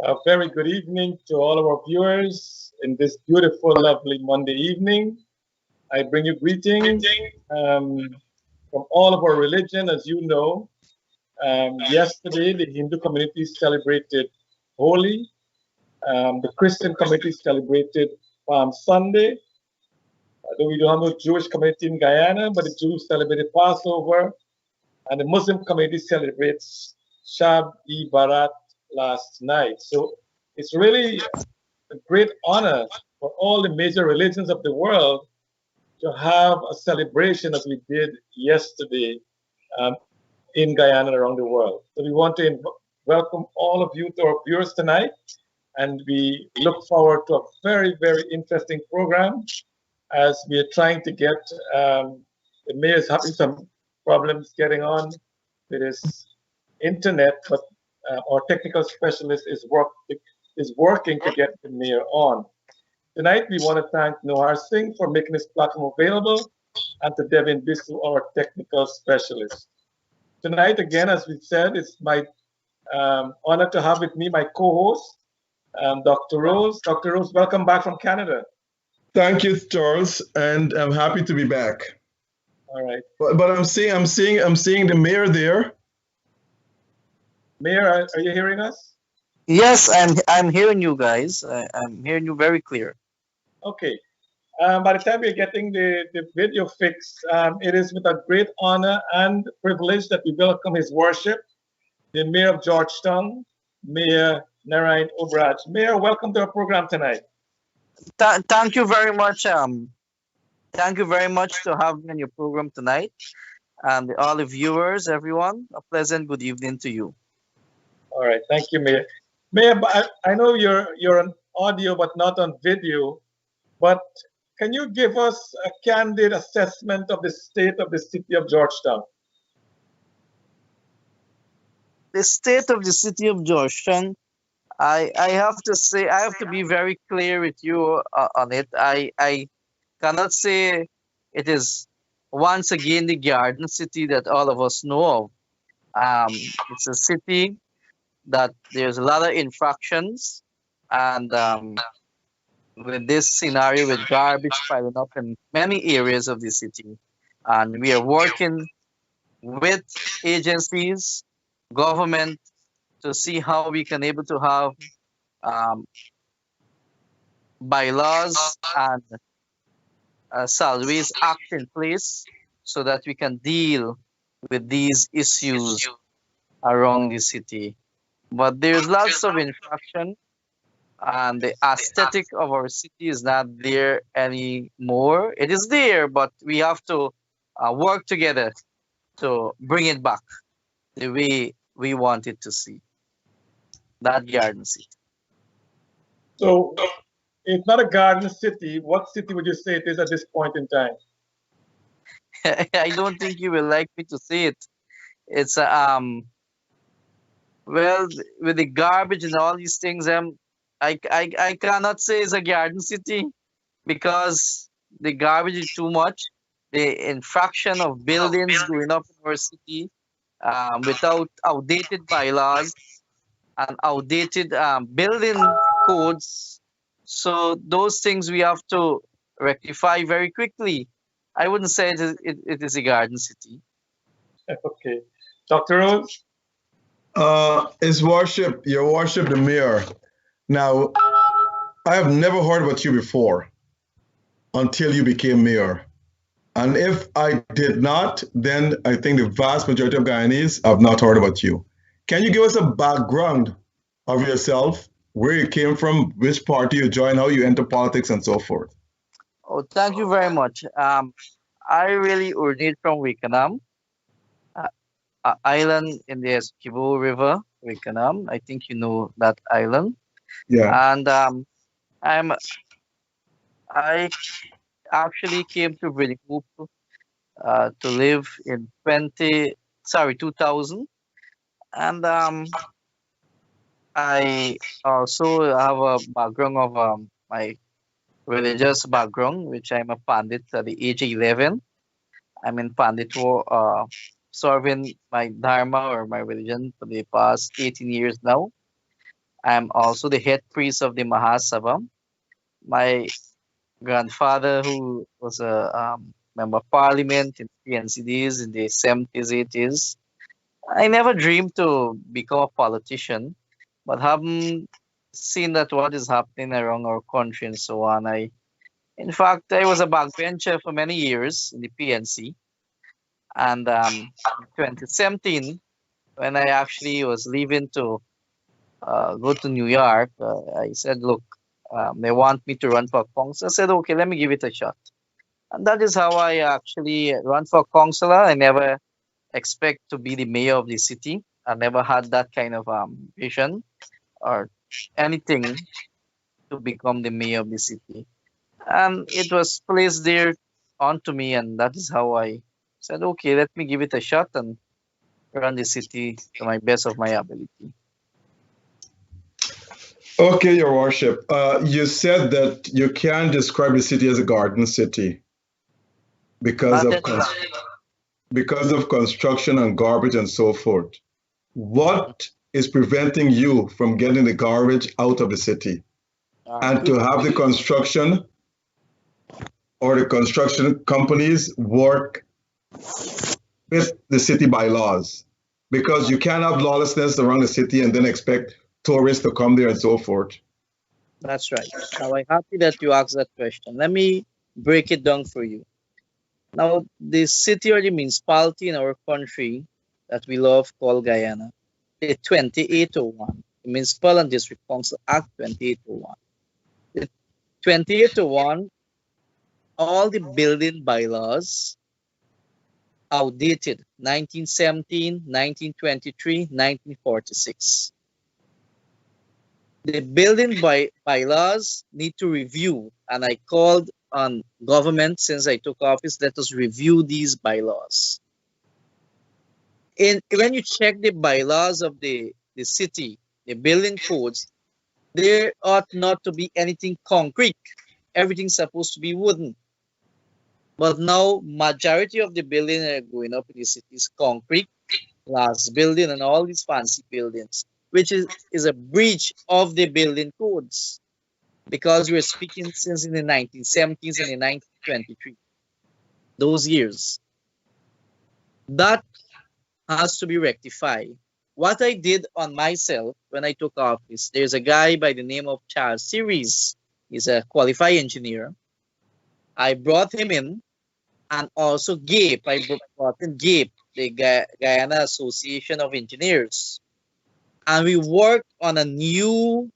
A very good evening to all of our viewers in this beautiful, lovely Monday evening. I bring you greetings from all of our religion. As you know, yesterday the Hindu community celebrated Holi. The Christian community celebrated Palm Sunday. Though we don't have no Jewish community in Guyana, but the Jews celebrated Passover, and the Muslim community celebrates Shab-e Barat last night. So it's really a great honor for all the major religions of the world to have a celebration as we did yesterday in Guyana and around the world. So we want to welcome all of you to our viewers tonight, and we look forward to a very, very interesting program as we are trying to get the mayor is having some problems getting on with his internet, but our technical specialist is working to get the mayor on. Tonight, we want to thank Nohar Singh for making this platform available, and to Devin Bisu, our technical specialist. Tonight, again, as we said, it's my honor to have with me my co-host, Dr. Rose. Dr. Rose, welcome back from Canada. Thank you, Charles, and I'm happy to be back. All right. But I'm seeing the mayor there. Mayor, are you hearing us? Yes, I'm hearing you guys. I'm hearing you very clear. Okay. By the time we're getting the video fixed, it is with a great honor and privilege that we welcome His Worship, the Mayor of Georgetown, Mayor Narayan Obraj. Mayor, welcome to our program tonight. Thank you very much. Thank you very much to have me on your program tonight, and all the viewers, everyone. A pleasant good evening to you. All right, thank you, Mayor. Mayor, I know you're on audio but not on video, but can you give us a candid assessment of the state of the city of Georgetown? The state of the city of Georgetown. I have to say, I have to be very clear with you on it. I cannot say it is once again the garden city that all of us know of. It's a city that there's a lot of infractions, and with this scenario with garbage piling up in many areas of the city, and we are working with agencies, government, to see how we can able to have um, bylaws and salaries act in place so that we can deal with these issues around the city. But there's lots of infraction, and the aesthetic of our city is not there anymore. It is there, but we have to work together to bring it back the way we want it to see. That garden city. So it's not a garden city. What city would you say it is at this point in time? I don't think you will like me to say it. It's well, with the garbage and all these things, I cannot say it's a garden city because the garbage is too much. The infraction of buildings going up in our city without outdated bylaws and outdated building codes. So those things we have to rectify very quickly. I wouldn't say it is a garden city. Okay. Dr. Rose? His Worship, Your Worship, the mayor. Now, I have never heard about you before until you became mayor. And if I did not, then I think the vast majority of Guyanese have not heard about you. Can you give us a background of yourself, where you came from, which party you joined, how you enter politics, and so forth? Oh, thank you very much. I really originate from Wikenham, island in the Esquibo River, Wikenham. I think you know that island. Yeah. And I actually came to British to live in 2000, and I also have a background of my religious background, which I'm a pandit at the age of 11. I'm in pandit for serving my dharma or my religion for the past 18 years now. I'm also the head priest of the Mahasabha. My grandfather, who was a member of parliament in PNCDs in the 70s, 80s, I never dreamed to become a politician, but having seen that what is happening around our country and so on, in fact, I was a backbencher for many years in the PNC, and in 2017, when I actually was leaving to go to New York, I said, look, they want me to run for council. I said, okay, let me give it a shot. And that is how I actually run for councillor. I never expect to be the mayor of the city. I never had that kind of vision or anything to become the mayor of the city. And it was placed there onto me, and that is how I said, okay, let me give it a shot and run the city to my best of my ability. Okay, Your Worship. You said that you can describe the city as a garden city because Not of entirely. because of construction and garbage and so forth. What is preventing you from getting the garbage out of the city All right, and good to have the question. construction or the construction companies work with the city bylaws? Because you can't have lawlessness around the city and then expect tourists to come there and so forth. That's right. Now, I'm happy that you asked that question. Let me break it down for you. Now, the city or the municipality in our country that we love called Guyana, the 2801, the Municipal and District Council Act 2801. The 2801, all the building bylaws outdated 1917, 1923, 1946. The building bylaws need to review, and I called on government since I took office, let us review these bylaws. When you check the bylaws of the city, the building codes, there ought not to be anything concrete. Everything's supposed to be wooden. But now majority of the buildings are going up in the city is concrete, glass building and all these fancy buildings, which is a breach of the building codes because we're speaking since in the 1970s and the 1923, those years. That has to be rectified. What I did on myself when I took office, there's a guy by the name of Charles Series. He's a qualified engineer. I brought him in, and also GAPE. I brought in GAPE, the Guyana Association of Engineers. And we worked on a new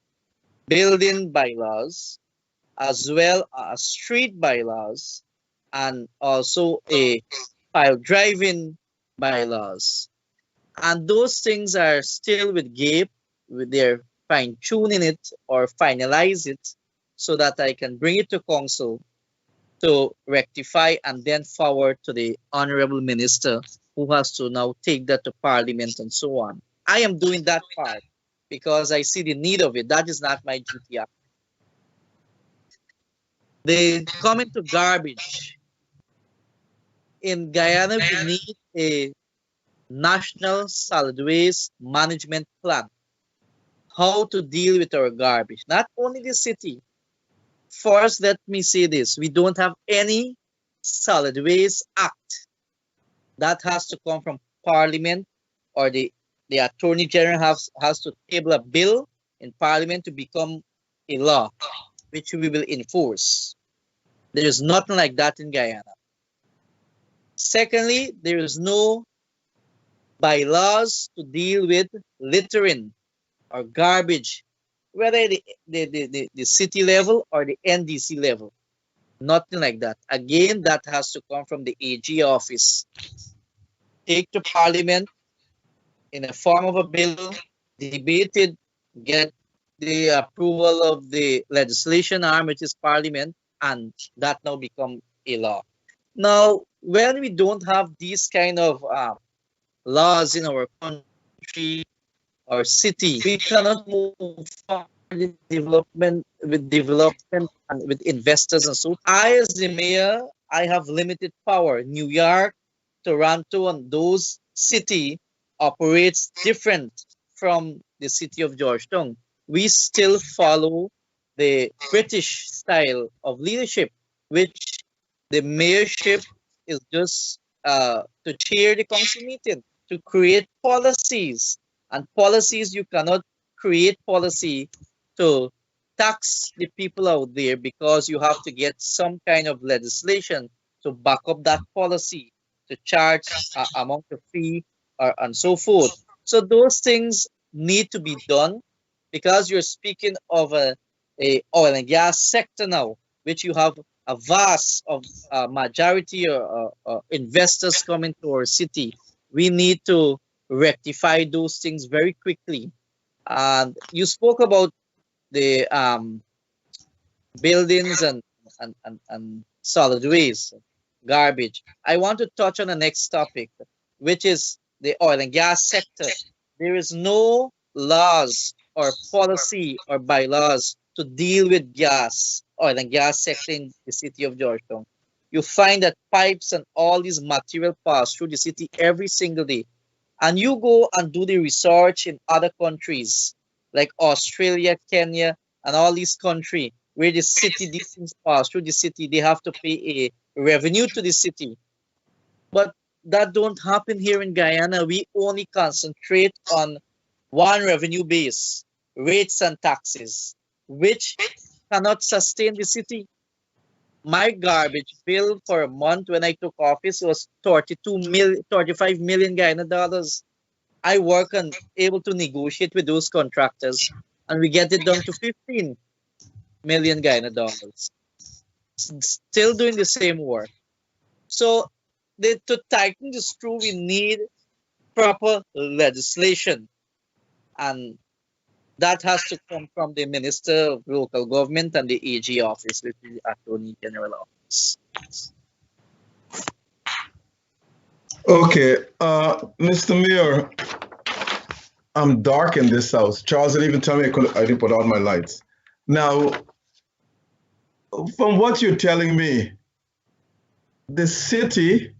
building bylaws as well as street bylaws and also a file driving bylaws. And those things are still with GAPE, with their fine tuning it or finalize it so that I can bring it to council to rectify and then forward to the honorable minister who has to now take that to parliament and so on. I am doing that part because I see the need of it. That is not my duty. They come into garbage. In Guyana, we need a national solid waste management plan. How to deal with our garbage. Not only the city. First, let me say this. We don't have any solid waste act. That has to come from parliament or the attorney general has to table a bill in parliament to become a law, which we will enforce. There is nothing like that in Guyana. Secondly, there is no bylaws to deal with littering or garbage, whether the city level or the NDC level. Nothing like that. Again, that has to come from the AG office. Take to parliament in a form of a bill, debated, get the approval of the legislation arm, which is parliament, and that now become a law. Now, when we don't have these kind of laws in our country or city, we cannot move forward with development and with investors and so. I, as the mayor, I have limited power. New York, Toronto, and those city operates different from the city of Georgetown. we still follow the British style of leadership, which the mayorship is just to chair the council meeting, to create policies. And policies, you cannot create policy to tax the people out there, because you have to get some kind of legislation to back up that policy, to charge amount of fee, and so forth. So those things need to be done, because you're speaking of a oil and gas sector now, which you have a vast of majority investors coming to our city. We need to rectify those things very quickly. And you spoke about the buildings and solid waste, garbage. I want to touch on the next topic, which is the oil and gas sector. There is no laws or policy or bylaws to deal with oil and gas sector in the city of Georgetown. You find that pipes and all these material pass through the city every single day. And you go and do the research in other countries like Australia, Kenya, and all these countries where the city, these things pass through the city, they have to pay a revenue to the city. But that don't happen here in Guyana. We only concentrate on one revenue base, rates and taxes, which cannot sustain the city. My garbage bill for a month when I took office was 35 million Guyana dollars. I work and able to negotiate with those contractors, and we get it down to 15 million Guyana dollars. Still doing the same work. So to tighten the screw, we need proper legislation, and that has to come from the Minister of Local Government and the AG office, which is the Attorney General Office. Okay, Mr. Mayor, I'm dark in this house. Charles didn't even tell me I didn't put out my lights. Now, from what you're telling me, the city,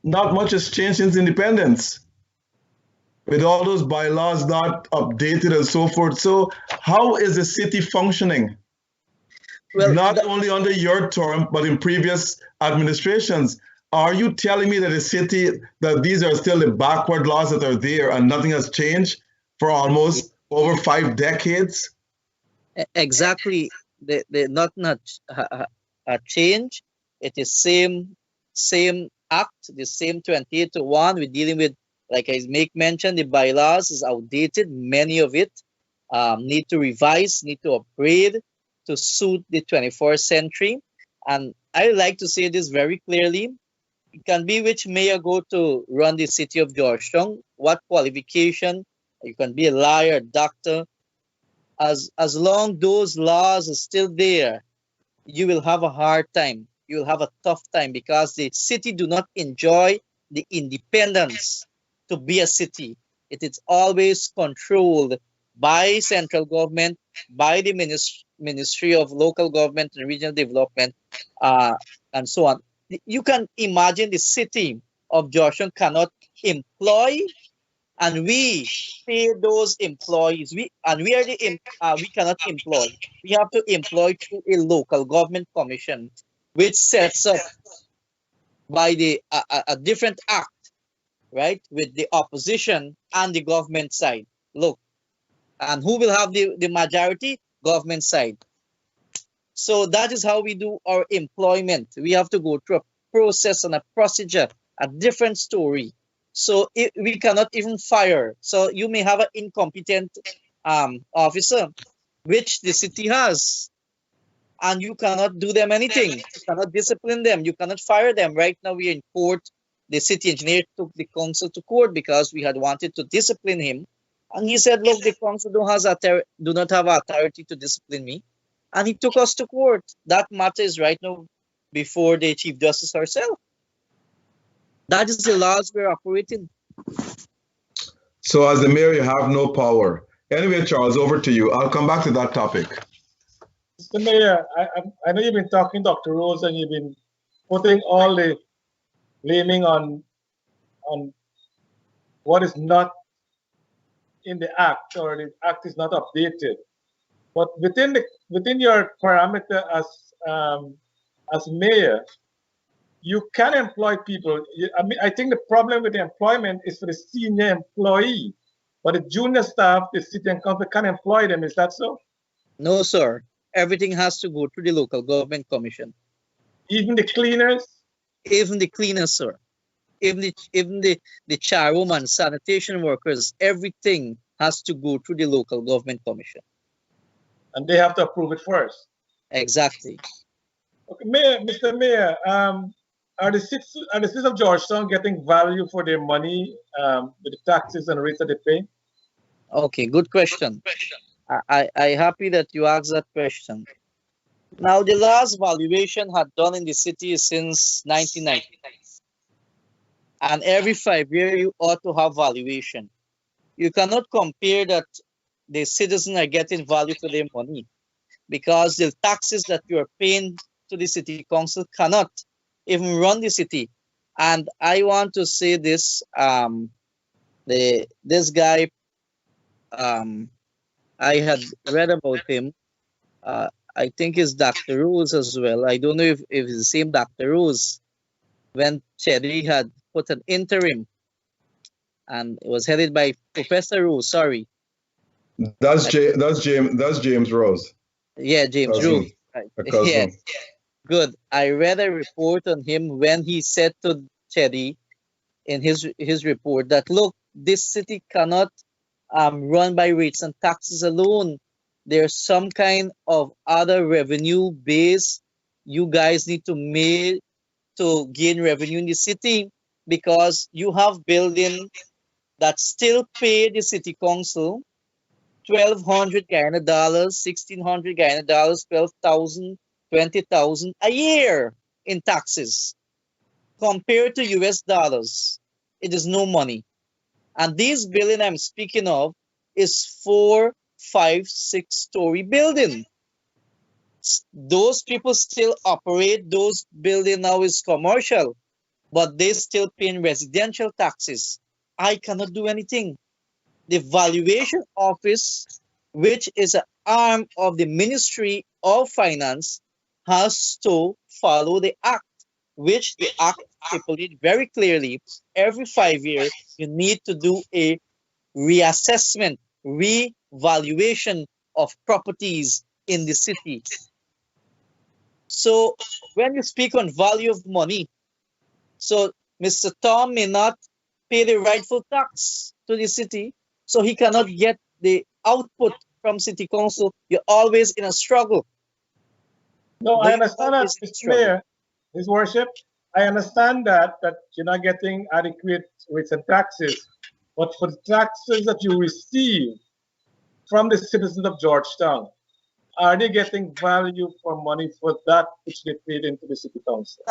not much has changed since independence, with all those bylaws not updated and so forth. So how is the city functioning? Well, not only under your term, but in previous administrations. Are you telling me that the city, that these are still the backward laws that are there and nothing has changed for almost over 5 decades? Exactly. The not a change. It is same act, the same 28 to 1. We're dealing with, like I mentioned, the bylaws is outdated. Many of it need to revise, need to upgrade to suit the 21st century. And I like to say this very clearly. It can be which mayor go to run the city of Georgetown, what qualification. You can be a lawyer, doctor. As long those laws are still there, you will have a hard time. You will have a tough time, because the city do not enjoy the independence to be a city. It is always controlled by central government, by the Ministry of Local Government and Regional Development, and so on. You can imagine the city of Georgetown cannot employ, and we pay those employees. We cannot employ. We have to employ through a local government commission, which sets up by a different act, right, with the opposition and the government side. Look, and who will have the majority? Government side. So that is how we do our employment. We have to go through a process and a procedure, a different story. So we cannot even fire. So you may have an incompetent officer, which the city has, and you cannot do them anything. You cannot discipline them. You cannot fire them. Right now we are in court. The city engineer took the council to court because we had wanted to discipline him. And he said, look, the council do not have authority to discipline me. And he took us to court. That matter is right now before the Chief Justice herself. That is the laws we're operating. So as the mayor, you have no power. Anyway, Charles, over to you. I'll come back to that topic. Mr. Mayor, I know you've been talking, Dr. Rose, and you've been putting all the blaming on what is not in the act, or the act is not updated. But within your parameter as mayor, you can employ people. I mean, I think the problem with the employment is for the senior employee, but the junior staff, the city and council can employ them. Is that so? No, sir. Everything has to go through the local government commission. Even the cleaners? Even the cleaners, sir. Even the chairwoman, sanitation workers, everything has to go through the local government commission. And they have to approve it first. Exactly. Okay, Mayor, Mr. Mayor, are the citizens of Georgetown getting value for their money with the taxes and rates that they pay? Okay, good question. I happy that you asked that question. Now, the last valuation had done in the city since 1990. And every 5 years, you ought to have valuation. You cannot compare that the citizens are getting value for their money, because the taxes that you are paying to the city council cannot even run the city. And I want to say this, this guy, I had read about him. I think it's Dr. Rose as well. I don't know if it's the same Dr. Rose, when Cherry had put an interim, and it was headed by Professor Rose, sorry. That's James Rose. Yeah, James Cousin. Rose. Right. A cousin. Yes. Good. I read a report on him when he said to Cherry in his report that, look, this city cannot run by rates and taxes alone. There's some kind of other revenue base you guys need to make to gain revenue in the city, because you have building that still pay the city council $1,200 Guyana dollars, $1,600 Guyana dollars, 12,000, 20,000 a year in taxes. Compared to US dollars, it is no money. And this building I'm speaking of is 4, 5, 6-story building. Those people still operate those building now is commercial, but they still paying residential taxes. I cannot do anything. The valuation office, which is an arm of the Ministry of Finance, has to follow the act, which the act stipulates very clearly. Every 5 years, you need to do a reassessment, revaluation of properties in the city. So when you speak on value of money, so Mr. Tom may not pay the rightful tax to the city, so he cannot get the output from city council. You're always in a struggle. No, I understand that, Mr. Mayor, His Worship. I understand that you're not getting adequate rates and taxes, but for the taxes that you receive from the citizens of Georgetown, are they getting value for money for that which they paid into the city council?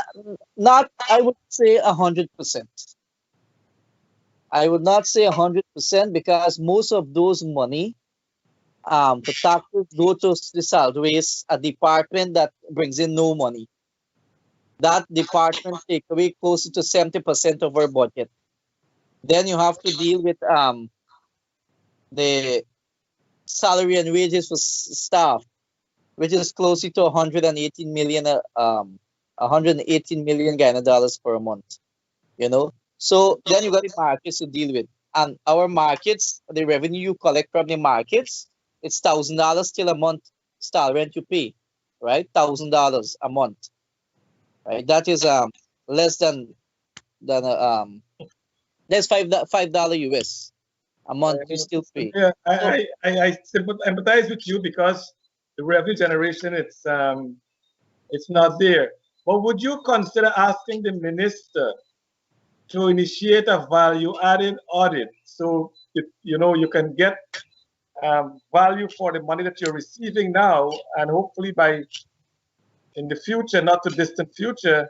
Not, I would say 100%. I would not say 100%, because most of those money, the taxes go to the solid waste, a department that brings in no money. That department take away close to 70% of our budget. Then you have to deal with the salary and wages for staff, which is close to 118 million, 118 million Guyana dollars per month. You know, so then you got the markets to deal with, and our markets, the revenue you collect from the markets, it's $1,000 still a month style rent you pay, right? $1,000 a month, right? That is less than that's $5 US a month you still pay. Yeah, I empathize with you, because the revenue generation, it's not there. But would you consider asking the minister to initiate a value-added audit, so you can get value for the money that you're receiving now, and hopefully in the future, not too distant future,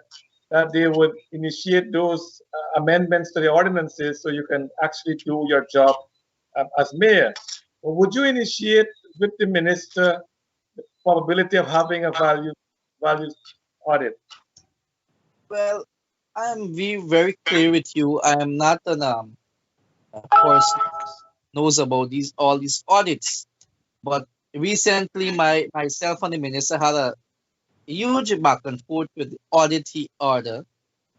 that they would initiate those amendments to the ordinances so you can actually do your job as mayor? Or would you initiate with the minister the probability of having a value audit? Well, I'm very clear with you. I am not an person knows about all these audits. But recently, myself and the minister had a huge back and forth with the audit he ordered,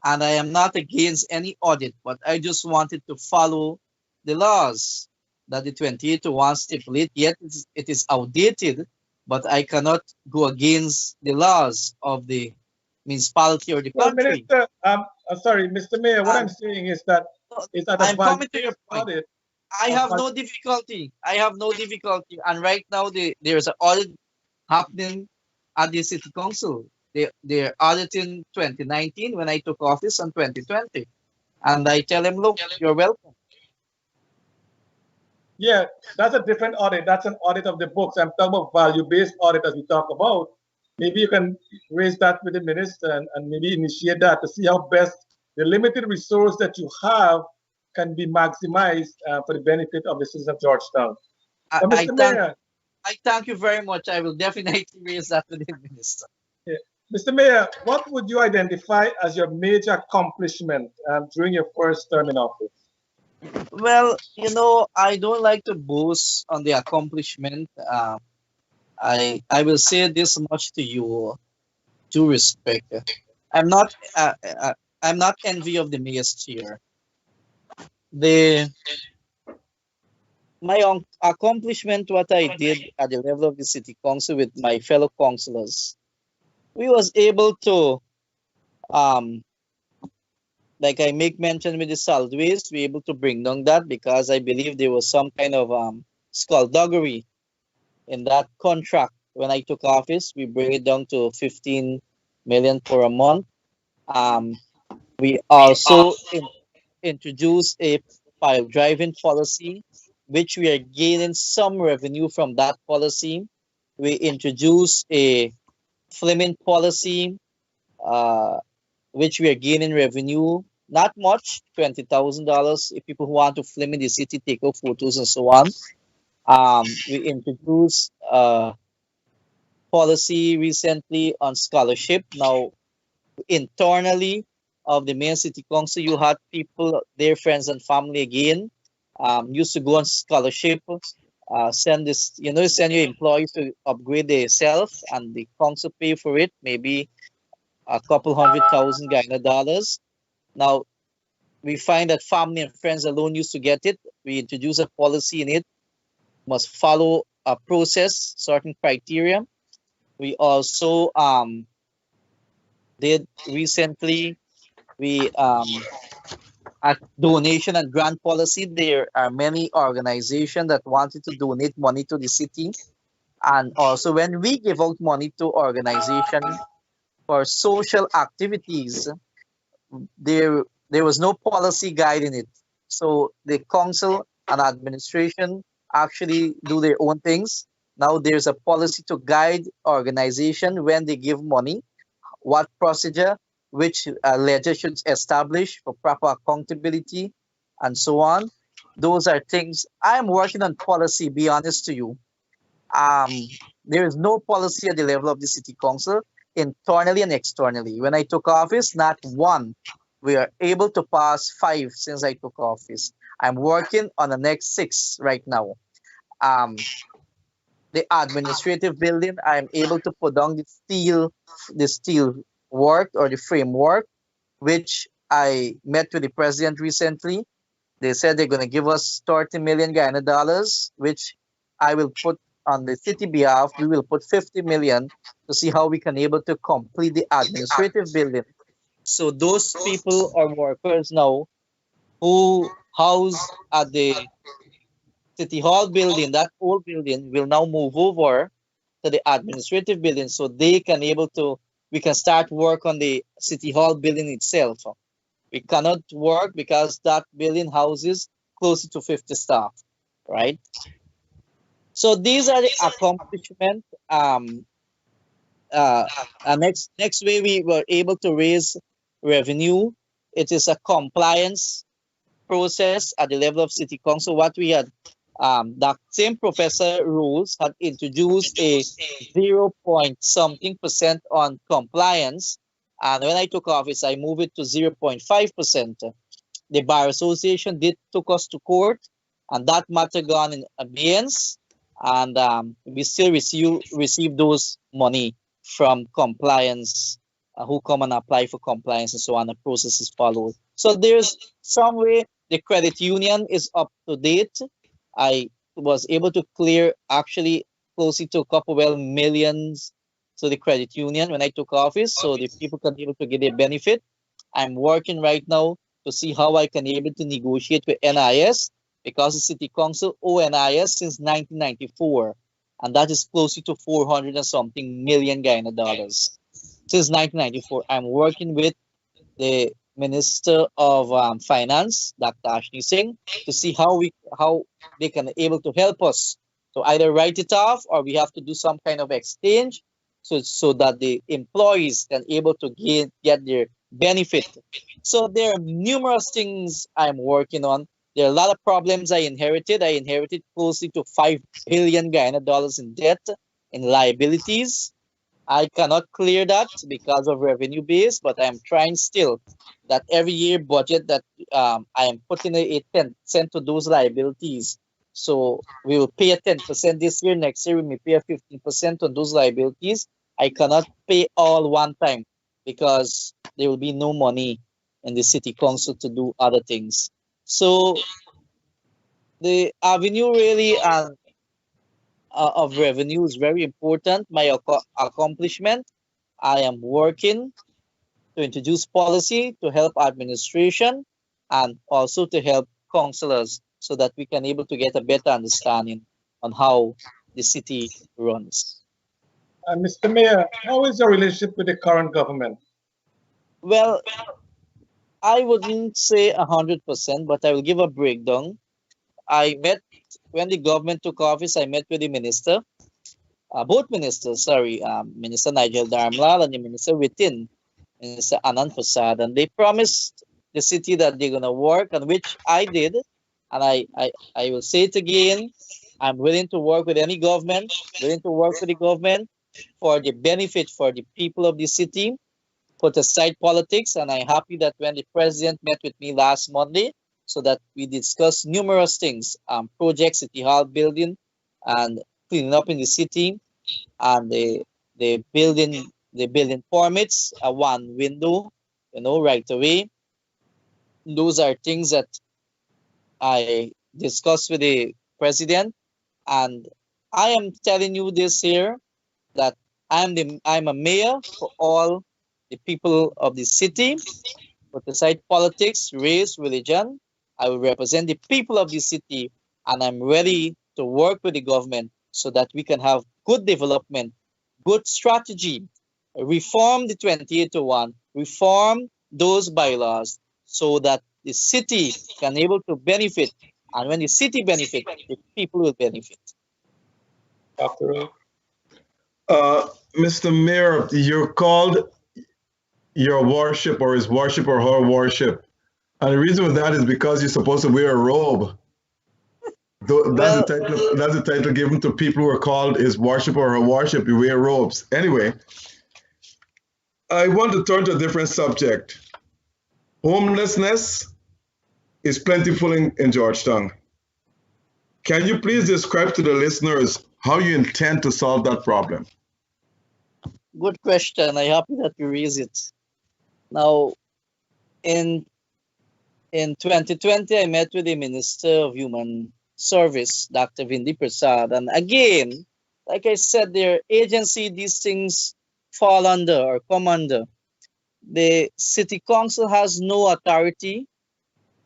and I am not against any audit, but I just wanted to follow the laws that the 28 to 1 stipulate. Yet it is outdated, but I cannot go against the laws of the municipality or the Well, country. Minister, sorry, Mr. Mayor, what I'm And saying is that a I'm coming to your value-based point. audit, I a have val- no difficulty. I have no difficulty. And right now, there's an audit happening at the city council. They're auditing 2019 when I took office and 2020. And I tell them, look, you're welcome. yeah, that's a different audit. That's an audit of the books. I'm talking about value-based audit as we talk about. Maybe you can raise that with the minister and maybe initiate that to see how best the limited resource that you have can be maximized for the benefit of the citizens of Georgetown. I, But I Mr. thank Mayor, I thank you very much. I will definitely raise that with the minister. yeah, Mr. Mayor, what would you identify as your major accomplishment during your first term in office? Well, I don't like to boast on the accomplishment. I will say this much to you, due respect. I'm not I'm not envy of the mayor's chair. The my accomplishment, what I did at the level of the city council with my fellow councillors, we was able to um like I make mention with the solid waste, we able to bring down that because I believe there was some kind of skullduggery in that contract. When I took office, we bring it down to 15 million for a month. Um, we also introduced a file driving policy, which we are gaining some revenue from that policy. We introduced a Fleming policy, uh, which we are gaining revenue. Not much, $20,000 if people who want to film in the city, take out photos and so on. We introduced policy recently on scholarship. Now, internally of the main city council, you had people, their friends and family again, used to go on scholarship, send this, send your employees to upgrade themselves, and the council pay for it, maybe a couple $100,000 Guyana dollars. Now, we find that family and friends alone used to get it. We introduce a policy in it, must follow a process, certain criteria. We also did recently, we at donation and grant policy, there are many organizations that wanted to donate money to the city. And also when we give out money to organizations for social activities, there was no policy guiding it. So the council and administration actually do their own things. Now there's a policy to guide organization when they give money, what procedure, which ledger should establish for proper accountability, and so on. Those are things I'm working on policy. Be honest to you, um, there is no policy at the level of the city council, internally and externally. When I took office, not one. We are able to pass 5 since I took office. I'm working on the next 6 right now. Um, the administrative building, I'm able to put down the steel work or the framework, which I met with the president recently. They said they're going to give us 30 million Guyana dollars, which I will put on the city behalf. We will put 50 million to see how we can able to complete the administrative building. So those people are workers now who house at the city hall building. That old building will now move over to the administrative building, so they can able to we can start work on the city hall building itself. We cannot work because that building houses close to 50 staff, right? So these are the accomplishments. Next way we were able to raise revenue. It is a compliance process at the level of city council. What we had, that same professor rules had introduced a 0 point something percent on compliance, and when I took office, I moved it to 0.5%. The bar association did took us to court, and that matter gone in abeyance, and we still receive those money from compliance, who come and apply for compliance and so on. The process is followed. So there's some way the credit union is up to date. I was able to clear actually close to a couple millions to the credit union when I took office, so the people can be able to get their benefit. I'm working right now to see how I can be able to negotiate with NIS, because the city council owe NIS since 1994, and that is close to 400 and something million Guyana dollars since 1994. I'm working with the Minister of Finance, Dr. Ashley Singh, to see how they can able to help us to either write it off, or we have to do some kind of exchange, so that the employees can able to get their benefit. So there are numerous things I'm working on. There are a lot of problems I inherited. I inherited closely to 5 billion Guyana dollars in debt, in liabilities. I cannot clear that because of revenue base, but I'm trying still that every year budget that I am putting a 10% to those liabilities. So we will pay a 10% this year. Next year we may pay a 15% on those liabilities. I cannot pay all one time because there will be no money in the city council to do other things. So the avenue really of revenue is very important. My accomplishment, I am working to introduce policy to help administration and also to help councillors, so that we can able to get a better understanding on how the city runs. Mr. Mayor, how is your relationship with the current government? Well, I wouldn't say 100%, but I will give a breakdown. I met when the government took office. I met with the minister, both ministers, sorry, Minister Nigel Darmlal and the minister within, Minister Anand Prasad, and they promised the city that they're gonna work, and which I did, and I will say it again. I'm willing to work with any government, willing to work with the government for the benefit for the people of the city. Put aside politics, and I'm happy that when the president met with me last Monday, so that we discussed numerous things, projects, city hall building, and cleaning up in the city, and the building permits, one window, right away. Those are things that I discussed with the president, and I am telling you this here, that I'm a mayor for all the people of the city. Put aside politics, race, religion. I will represent the people of the city, and I'm ready to work with the government so that we can have good development, good strategy, reform the 2801, reform those bylaws, so that the city can able to benefit, and when the city benefit, the people will benefit. Dr. Mr. Mayor, you're called your worship or his worship or her worship. And the reason for that is because you're supposed to wear a robe. Well, That's the title given to people who are called his worship or her worship. You wear robes. Anyway, I want to turn to a different subject. Homelessness is plentiful in Georgetown. Can you please describe to the listeners how you intend to solve that problem? good question. I'm happy that you raise it. Now, in in 2020, I met with the Minister of Human Service, Dr. Vindi Prasad. And again, like I said, their agency, these things fall under or come under. The city council has no authority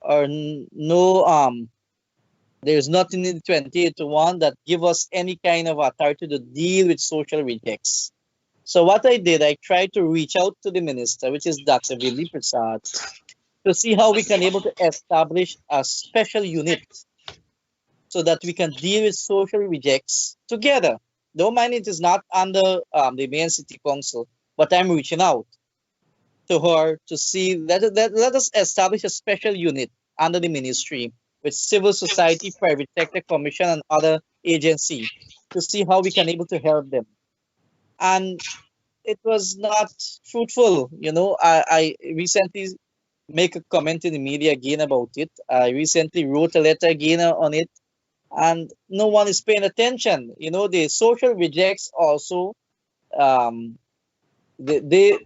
or no there's nothing in 2801 that give us any kind of authority to deal with social rejects. So what I did, I tried to reach out to the minister, which is Dr. Vindi Prasad, to see how we can able to establish a special unit so that we can deal with social rejects together. Don't mind, it is not under the main city council, but I'm reaching out to her to see, let us establish a special unit under the ministry with civil society, private sector commission, and other agency to see how we can able to help them. And it was not fruitful. I recently make a comment in the media again about it. I recently wrote a letter again on it, and no one is paying attention. The social rejects also, um, they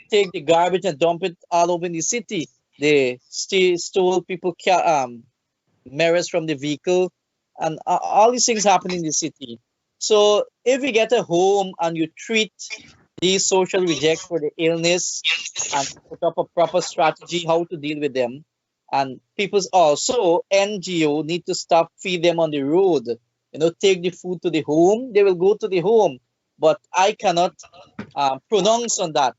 take the garbage and dump it all over in the city. They stole people mirrors from the vehicle, and all these things happen in the city. So if you get a home and you treat these social rejects for the illness and put up a proper strategy how to deal with them, and people's also NGO need to stop feed them on the road. Take the food to the home. They will go to the home, but I cannot pronounce on that.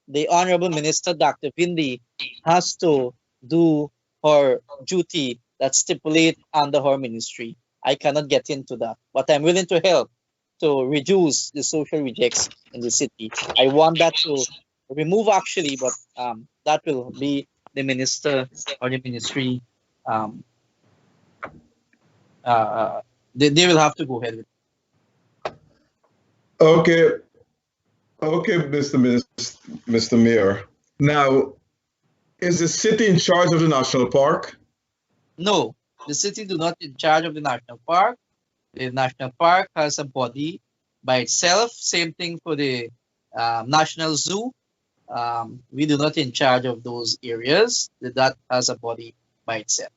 The Honorable Minister Dr. Vindi has to do her duty that stipulate under her ministry. I cannot get into that, but I'm willing to help to reduce the social rejects in the city. I want that to remove actually, but that will be the minister or the ministry. Um, they will have to go ahead with it. Okay, okay, Mr. Mayor. Now, is the city in charge of the national park? No, the city do not in charge of the national park. The national park has a body by itself. Same thing for the national zoo. We do not in charge of those areas. That has a body by itself.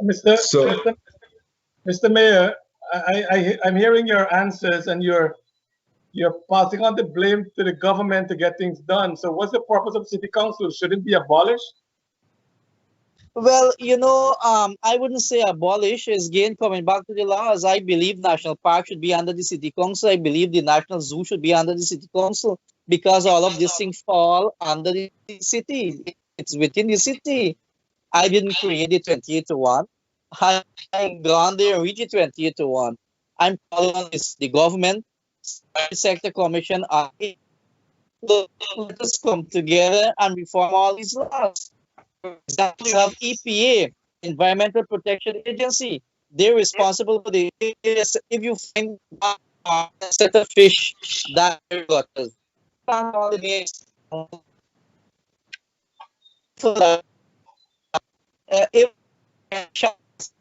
Mr. So, Mr. Mr. Mayor, I'm hearing your answers, and you're passing on the blame to the government to get things done. So what's the purpose of city council? Should it be abolished? Well, I wouldn't say abolish. Is again coming back to the laws. I believe national park should be under the city council. I believe the national zoo should be under the city council, because all of these things fall under the city. It's within the city. I didn't create the 28 to 1. I gone there and reached the 28 to 1. I'm calling on the government, sector commission, let us come together and reform all these laws. For example, you have EPA, Environmental Protection Agency. They're responsible for the if you find a set of fish that got us. All the names for that. If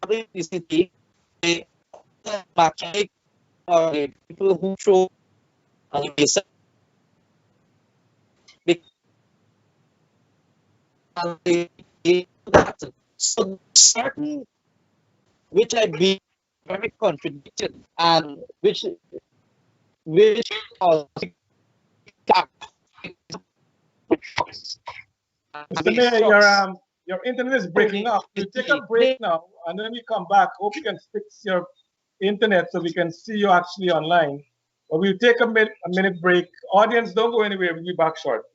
the city, the mechanic or the people who throw on the so certain, which I be very contradicted, and which uh, Mr. Mayor, your internet is breaking up. You take a break now, and then we come back. Hope you can fix your internet so we can see you actually online. But we'll take a minute break. Audience, don't go anywhere. We'll be back shortly.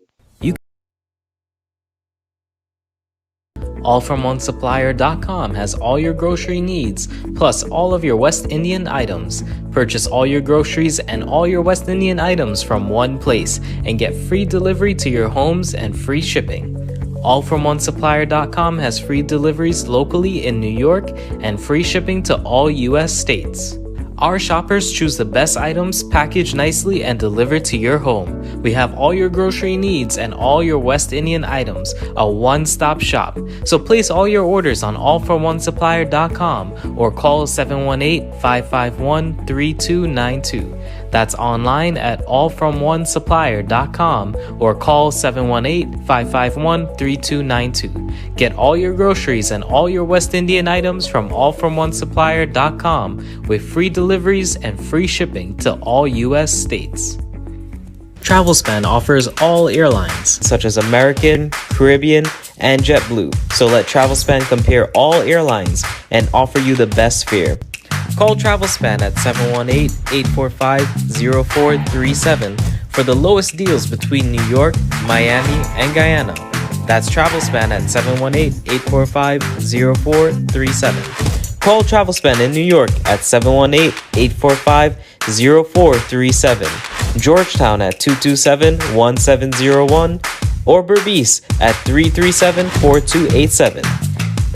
Allfromonesupplier.com has all your grocery needs, plus all of your West Indian items. Purchase all your groceries and all your West Indian items from one place and get free delivery to your homes and free shipping. Allfromonesupplier.com has free deliveries locally in New York and free shipping to all U.S. states. Our shoppers choose the best items, packaged nicely, and delivered to your home. We have all your grocery needs and all your West Indian items, a one-stop shop. So place all your orders on allforonesupplier.com or call 718-551-3292. That's online at allfromonesupplier.com or call 718-551-3292. Get all your groceries and all your West Indian items from allfromonesupplier.com with free deliveries and free shipping to all U.S. states. Travelspan offers all airlines, such as American, Caribbean, and JetBlue. So let Travelspan compare all airlines and offer you the best fare. Call Travelspan at 718-845-0437 for the lowest deals between New York, Miami, and Guyana. That's Travelspan at 718-845-0437. Call Travelspan in New York at 718-845-0437, Georgetown at 227-1701, or Berbice at 337-4287.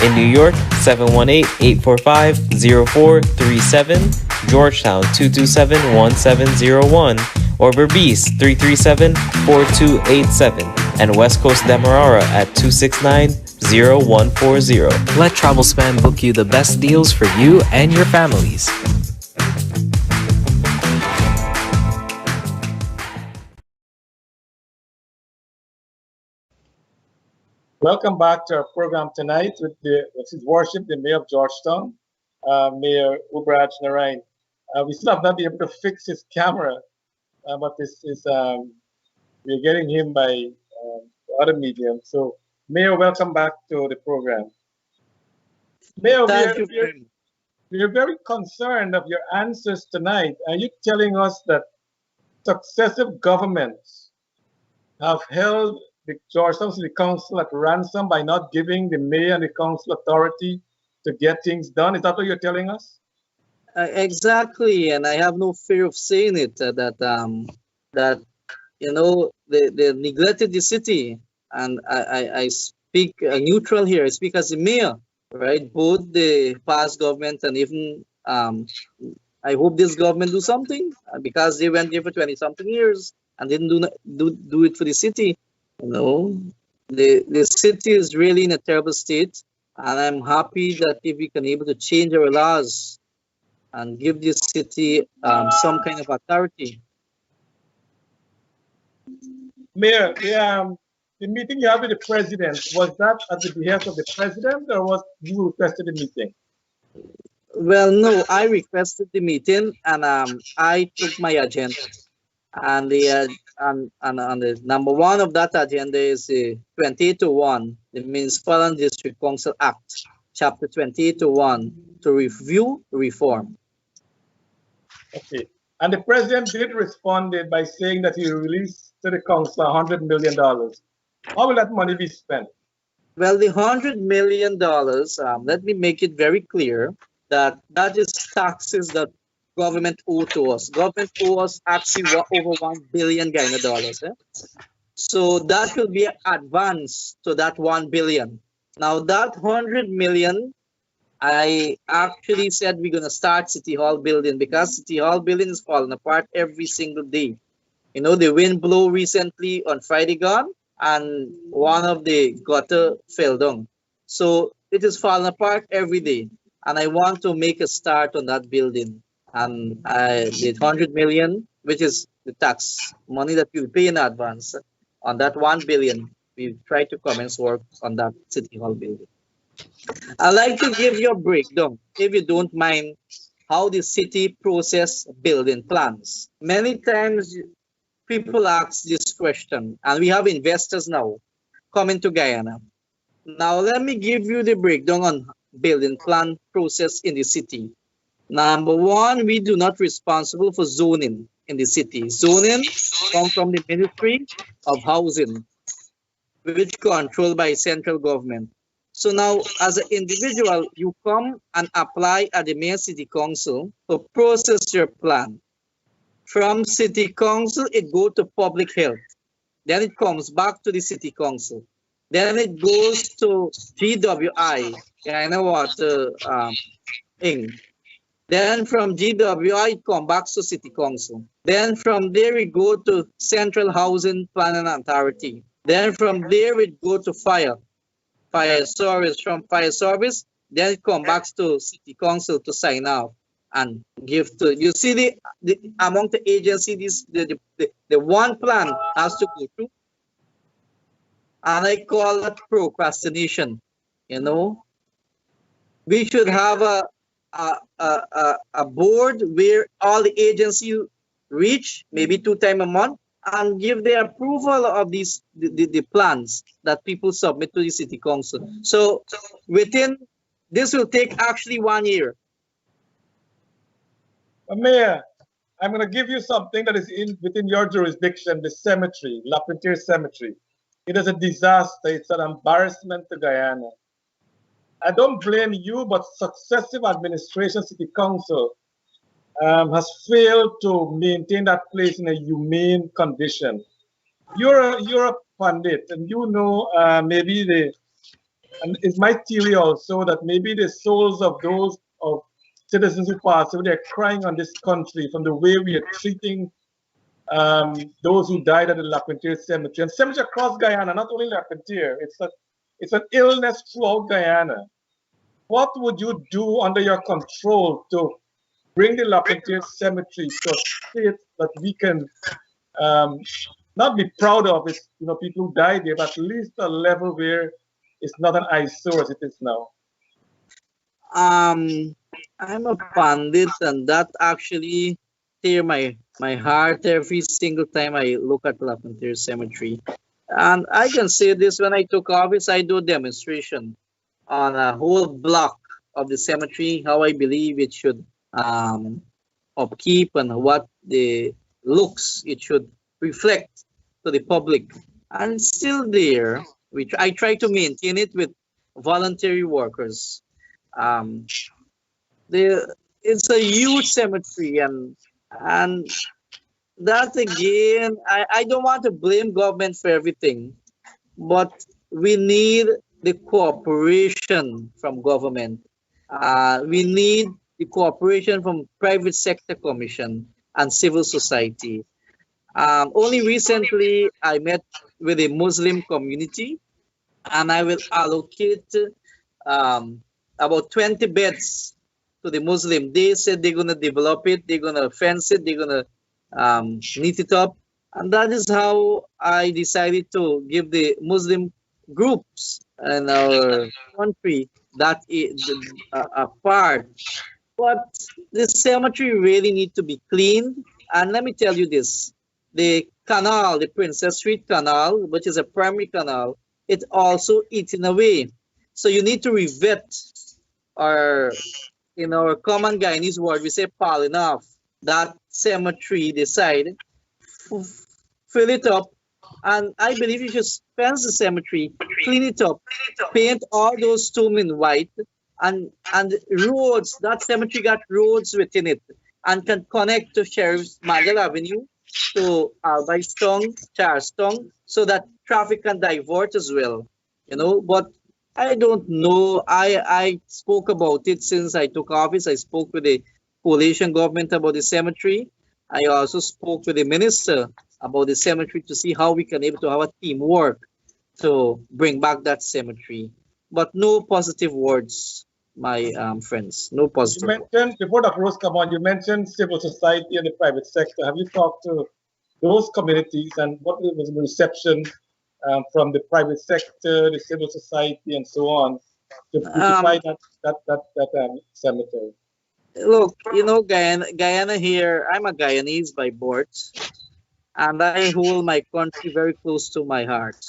In New York, 718-845-0437, Georgetown 227-1701, or Berbice 337-4287. and West Coast Demerara at 269-0140. Let Travelspan book you the best deals for you and your families. Welcome back to our program tonight with His Worship, the Mayor of Georgetown, Mayor Ubraj Narain. We still have not been able to fix his camera, but this is we're getting him by other medium. So, Mayor, welcome back to the program. Mayor, we're very concerned of your answers tonight. Are you telling us that successive governments have held the Georgetown City Council at ransom by not giving the mayor and the council authority to get things done? Is that what you're telling us? Exactly, and I have no fear of saying it. That they neglected the city, and I speak neutral here. I speak as a mayor, right? Both the past government and even I hope this government do something because they went there for 20-something years and didn't do it for the city. The city is really in a terrible state, and I'm happy that if we can able to change our laws and give this city some kind of authority. Mayor, the meeting you had with the president, was that at the behest of the president, or was you requested the meeting? Well, no, I requested the meeting, and I took my agenda, and the number one of that agenda is 2801, the Municipal and District Council Act, Chapter 2801, to review reform. Okay, and the president did respond by saying that he released to the council $100 million. How will that money be spent? Well, the $100 million, let me make it very clear that is taxes that government owe to us. Government owe us actually over $1 billion dollars. So that will be advanced to that $1 billion. Now that $100 million, I actually said we're gonna start City Hall building because City Hall building is falling apart every single day. The wind blew recently on Friday gone, and one of the gutter fell down. So it is falling apart every day, and I want to make a start on that building. And the $100 million, which is the tax money that we pay in advance, on that $1 billion, we try to commence work on that City Hall building. I'd like to give you a breakdown, if you don't mind, how the city process building plans. Many times people ask this question, and we have investors now coming to Guyana. Now let me give you the breakdown on building plan process in the city. Number one, we do not responsible for zoning in the city. Zoning comes from the Ministry of Housing, which controlled by central government. So now, as an individual, you come and apply at the Mayor City Council to process your plan. From City Council, it goes to Public Health. Then it comes back to the City Council. Then it goes to GWI, Guyana Water Inc. Then from GWI, it comes back to City Council. Then from there, we go to Central Housing Planning Authority. Then from there, we go to Fire Service. From Fire Service, then it comes back to City Council to sign off and give to. You see, the among the agencies, the one plan has to go through, and I call that procrastination. We should have a board where all the agencies reach maybe 2 times a month and give the approval of these the plans that people submit to the City Council. So within this will take actually 1 year. Mayor, I'm going to give you something that is within your jurisdiction, the cemetery, La Pintier Cemetery. It is a disaster. It's an embarrassment to Guyana. I don't blame you, but successive administration, City Council has failed to maintain that place in a humane condition. You're a pundit, and maybe and it's my theory also that maybe the souls of those of citizens who pass away, they're crying on this country from the way we are treating those who died at the Lapintier Cemetery, and cemetery across Guyana, not only Lapintier, it's an illness throughout Guyana. What would you do under your control to bring the Lapintier Cemetery to a state that we can not be proud of? It's, you know, people who died there, but at least a level where it's not an eyesore as it is now. I'm a pundit, and that actually tear my heart every single time I look at Lapintier Cemetery. And I can say this: when I took office, I do a demonstration on a whole block of the cemetery, how I believe it should upkeep and what the looks it should reflect to the public. And it's still there. I try to maintain it with voluntary workers. Um, it's a huge cemetery, and that again, I don't want to blame government for everything, but we need the cooperation from government. We need the cooperation from private sector commission and civil society. Only recently, I met with a Muslim community, and I will allocate about 20 beds to the Muslim. They said they're going to develop it, they're going to fence it, they're going to neat it up. And that is how I decided to give the Muslim groups in our country that a part. But the cemetery really need to be cleaned. And let me tell you this, the canal, the Princess Street Canal, which is a primary canal, it's also eaten away. So you need to revet, or in our common Guyanese word, we say pal enough, that cemetery, the side, fill it up. And I believe you should fence the cemetery, clean it up, paint all those tombs in white, and roads. That cemetery got roads within it and can connect to Sheriff's Mandel Avenue, to Albaiston, Charlestown, so that traffic can divert as well. You know, but I don't know. I spoke about it since I took office. I spoke with the coalition government about the cemetery. I also spoke with the minister about the cemetery to see how we can able to have a teamwork to bring back that cemetery. But no positive words, my friends. No positive. You mentioned, before Dr. Rose come on, you mentioned civil society and the private sector. Have you talked to those communities, and what was the reception from the private sector, the civil society, and so on to beautify that cemetery? Look, you know, Guyana here, I'm a Guyanese by birth, and I hold my country very close to my heart.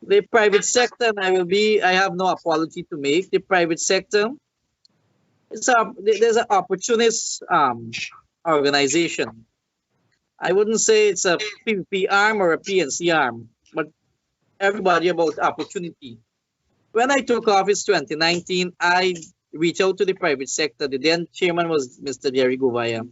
The private sector, and I have no apology to make. The private sector, there's an opportunist organization. I wouldn't say it's a PPP arm or a PNC arm, but everybody about opportunity. When I took office 2019, I reached out to the private sector. The then chairman was Mr. Jerry Govaya.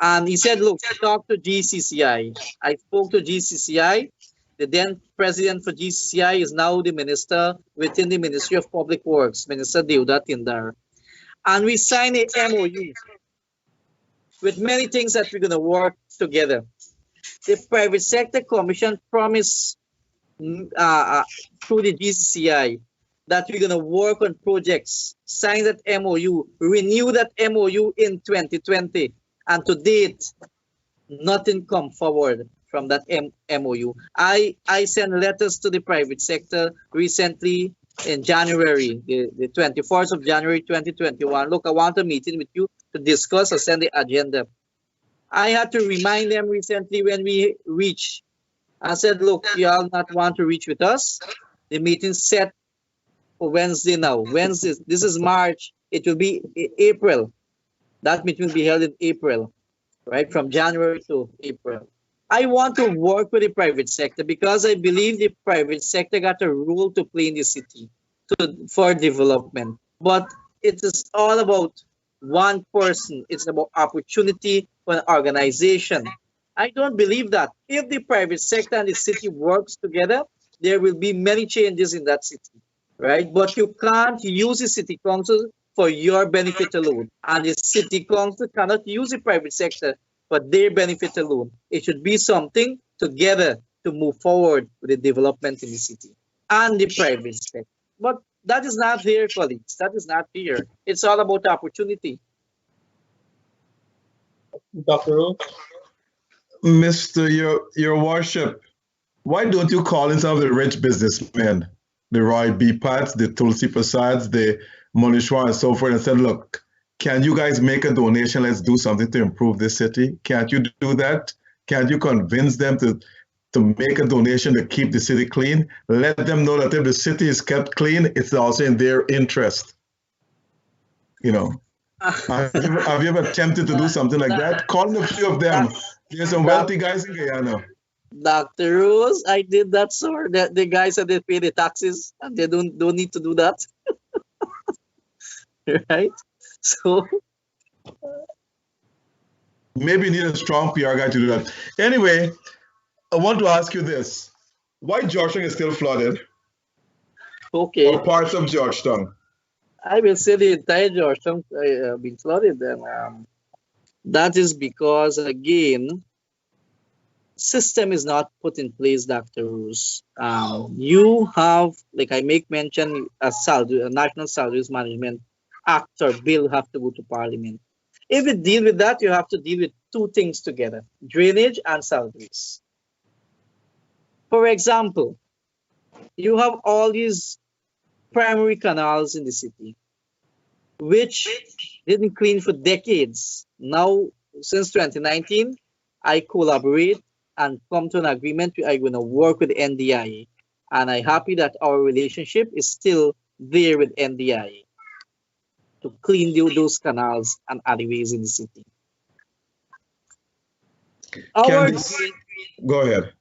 And he said, look, talk to GCCI. I spoke to GCCI. The then president for GCCI is now the minister within the Ministry of Public Works, Minister Deodat Tindar. And we signed a MOU with many things that we're going to work together. The private sector commission promised through the GCCI that we're going to work on projects, sign that MOU, renew that MOU in 2020. And to date, nothing come forward from that MOU. I sent letters to the private sector recently in January, the 24th of January 2021. Look, I want a meeting with you to discuss or send the agenda. I had to remind them recently when we reached. I said, look, you all not want to reach with us. The meeting set for Wednesday now. Wednesday, this is March. It will be April. That meeting will be held in April, right? From January to April. I want to work with the private sector because I believe the private sector got a role to play in the city for development. But it is all about one person. It's about opportunity for an organization. I don't believe that. If the private sector and the city works together, there will be many changes in that city, right? But you can't use the city council for your benefit alone. And the city council cannot use the private sector for their benefit alone. It should be something together to move forward with the development in the city and the private sector. But that is not here, colleagues. That is not here. It's all about opportunity. Dr. Rose? Mr. Your Worship, why don't you call in some of the rich businessmen, the Roy B. Pats, the Tulsi Prasads, the Municipal, and so forth, and said, look, can you guys make a donation? Let's do something to improve this city. Can't you do that? Can't you convince them to make a donation to keep the city clean? Let them know that if the city is kept clean, it's also in their interest. You know, have you ever attempted to do something like that? Call in a few of them. There's some wealthy guys in Guyana. Dr. Rose, I did that, sir. The guys that they pay the taxes and they don't need to do that. Right? So maybe you need a strong PR guy to do that. Anyway, I want to ask you this. Why Georgetown is still flooded? Okay. Or parts of Georgetown? I will say the entire Georgetown been flooded, and that is because, again, system is not put in place, Dr. Rose. You have, like I make mention, a National Salaries Management Act or bill have to go to Parliament. If you deal with that, you have to deal with two things together: drainage and salaries. For example, you have all these primary canals in the city, which didn't clean for decades. Now, since 2019, I collaborate and come to an agreement. I'm going to work with NDIA, and I'm happy that our relationship is still there with NDIA to clean those canals and alleyways in the city. Go ahead.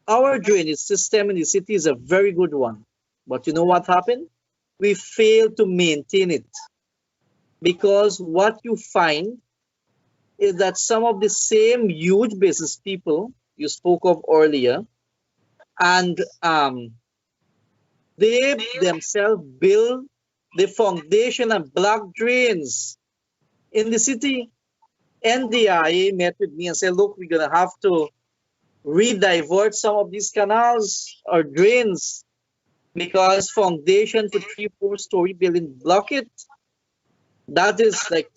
Our drainage system in the city is a very good one. But you know what happened? We failed to maintain it. Because what you find is that some of the same huge business people you spoke of earlier, and they themselves build the foundation and block drains in the city. NDIA met with me and said, look, we're going to have to re-divert some of these canals or drains because foundation for 3-4-story building block it. That is like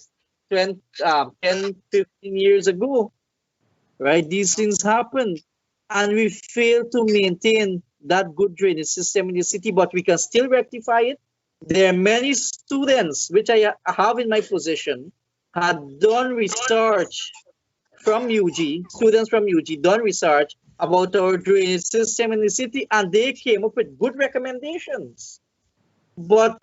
10, 15 years ago, right? These things happen, and we fail to maintain that good drainage system in the city, but we can still rectify it. There are many students, which I have in my possession, had done research from UG, students from UG done research about our drainage system in the city, and they came up with good recommendations. But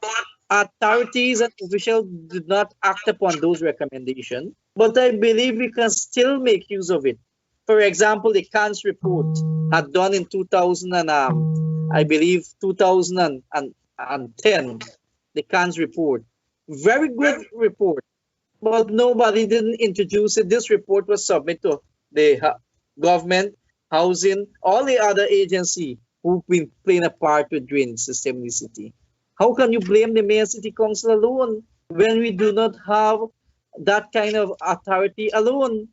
authorities and officials did not act upon those recommendations. But I believe we can still make use of it. For example, the CANS report had done in 2000 and I believe 2010, the CANS report. Very good report, but nobody didn't introduce it. This report was submitted to the government, housing, all the other agencies who've been playing a part with drainage system in the city. How can you blame the mayor city council alone when we do not have that kind of authority alone?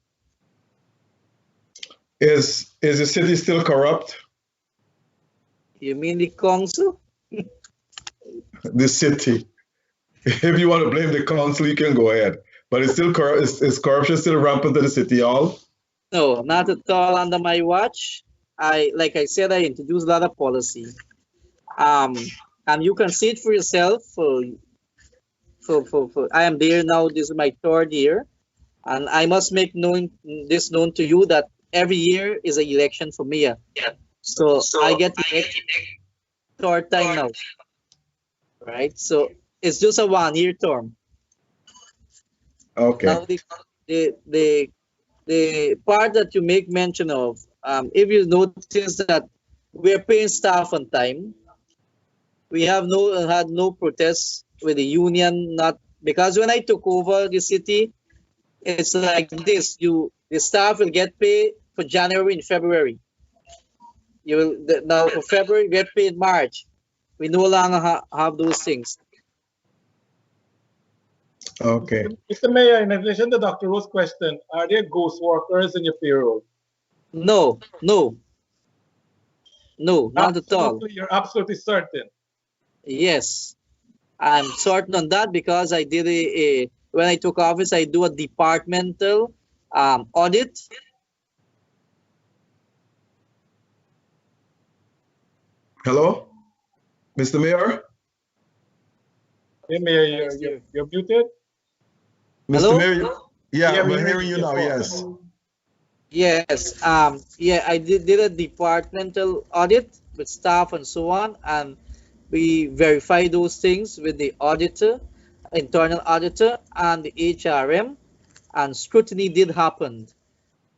Is the city still corrupt? You mean the council? The city. If you want to blame the council, you can go ahead. But it's still is corruption still rampant in the city hall? No, not at all under my watch. Like I said, I introduced a lot of policy. And you can see it for yourself. I am there now. This is my third year, and I must make this known to you that every year is an election for mayor. So I get elected third time now, right? So it's just a 1-year term. Okay. Now the part that you make mention of, if you notice that we're paying staff on time, we have had no protests with the union, not because when I took over the city, it's like this: the staff will get paid for January and February. You will now for February get paid March. We no longer have those things. Okay. Mr. Mayor, in addition to Dr. Rose's question, are there ghost workers in your payroll? No, no, no, not at all. Absolutely, you're absolutely certain. Yes, I'm certain on that because I did when I took office, I do a departmental audit. Hello, Mr. Mayor? Hey, Mayor, Yes, dear. you're muted? Mr. Hello? Mayor? Yeah, Yeah, we're we heard hearing you you now, before. yes. Yes, yeah, I did a departmental audit with staff and so on, and we verify those things with the auditor, internal auditor, and the HRM, and scrutiny did happen,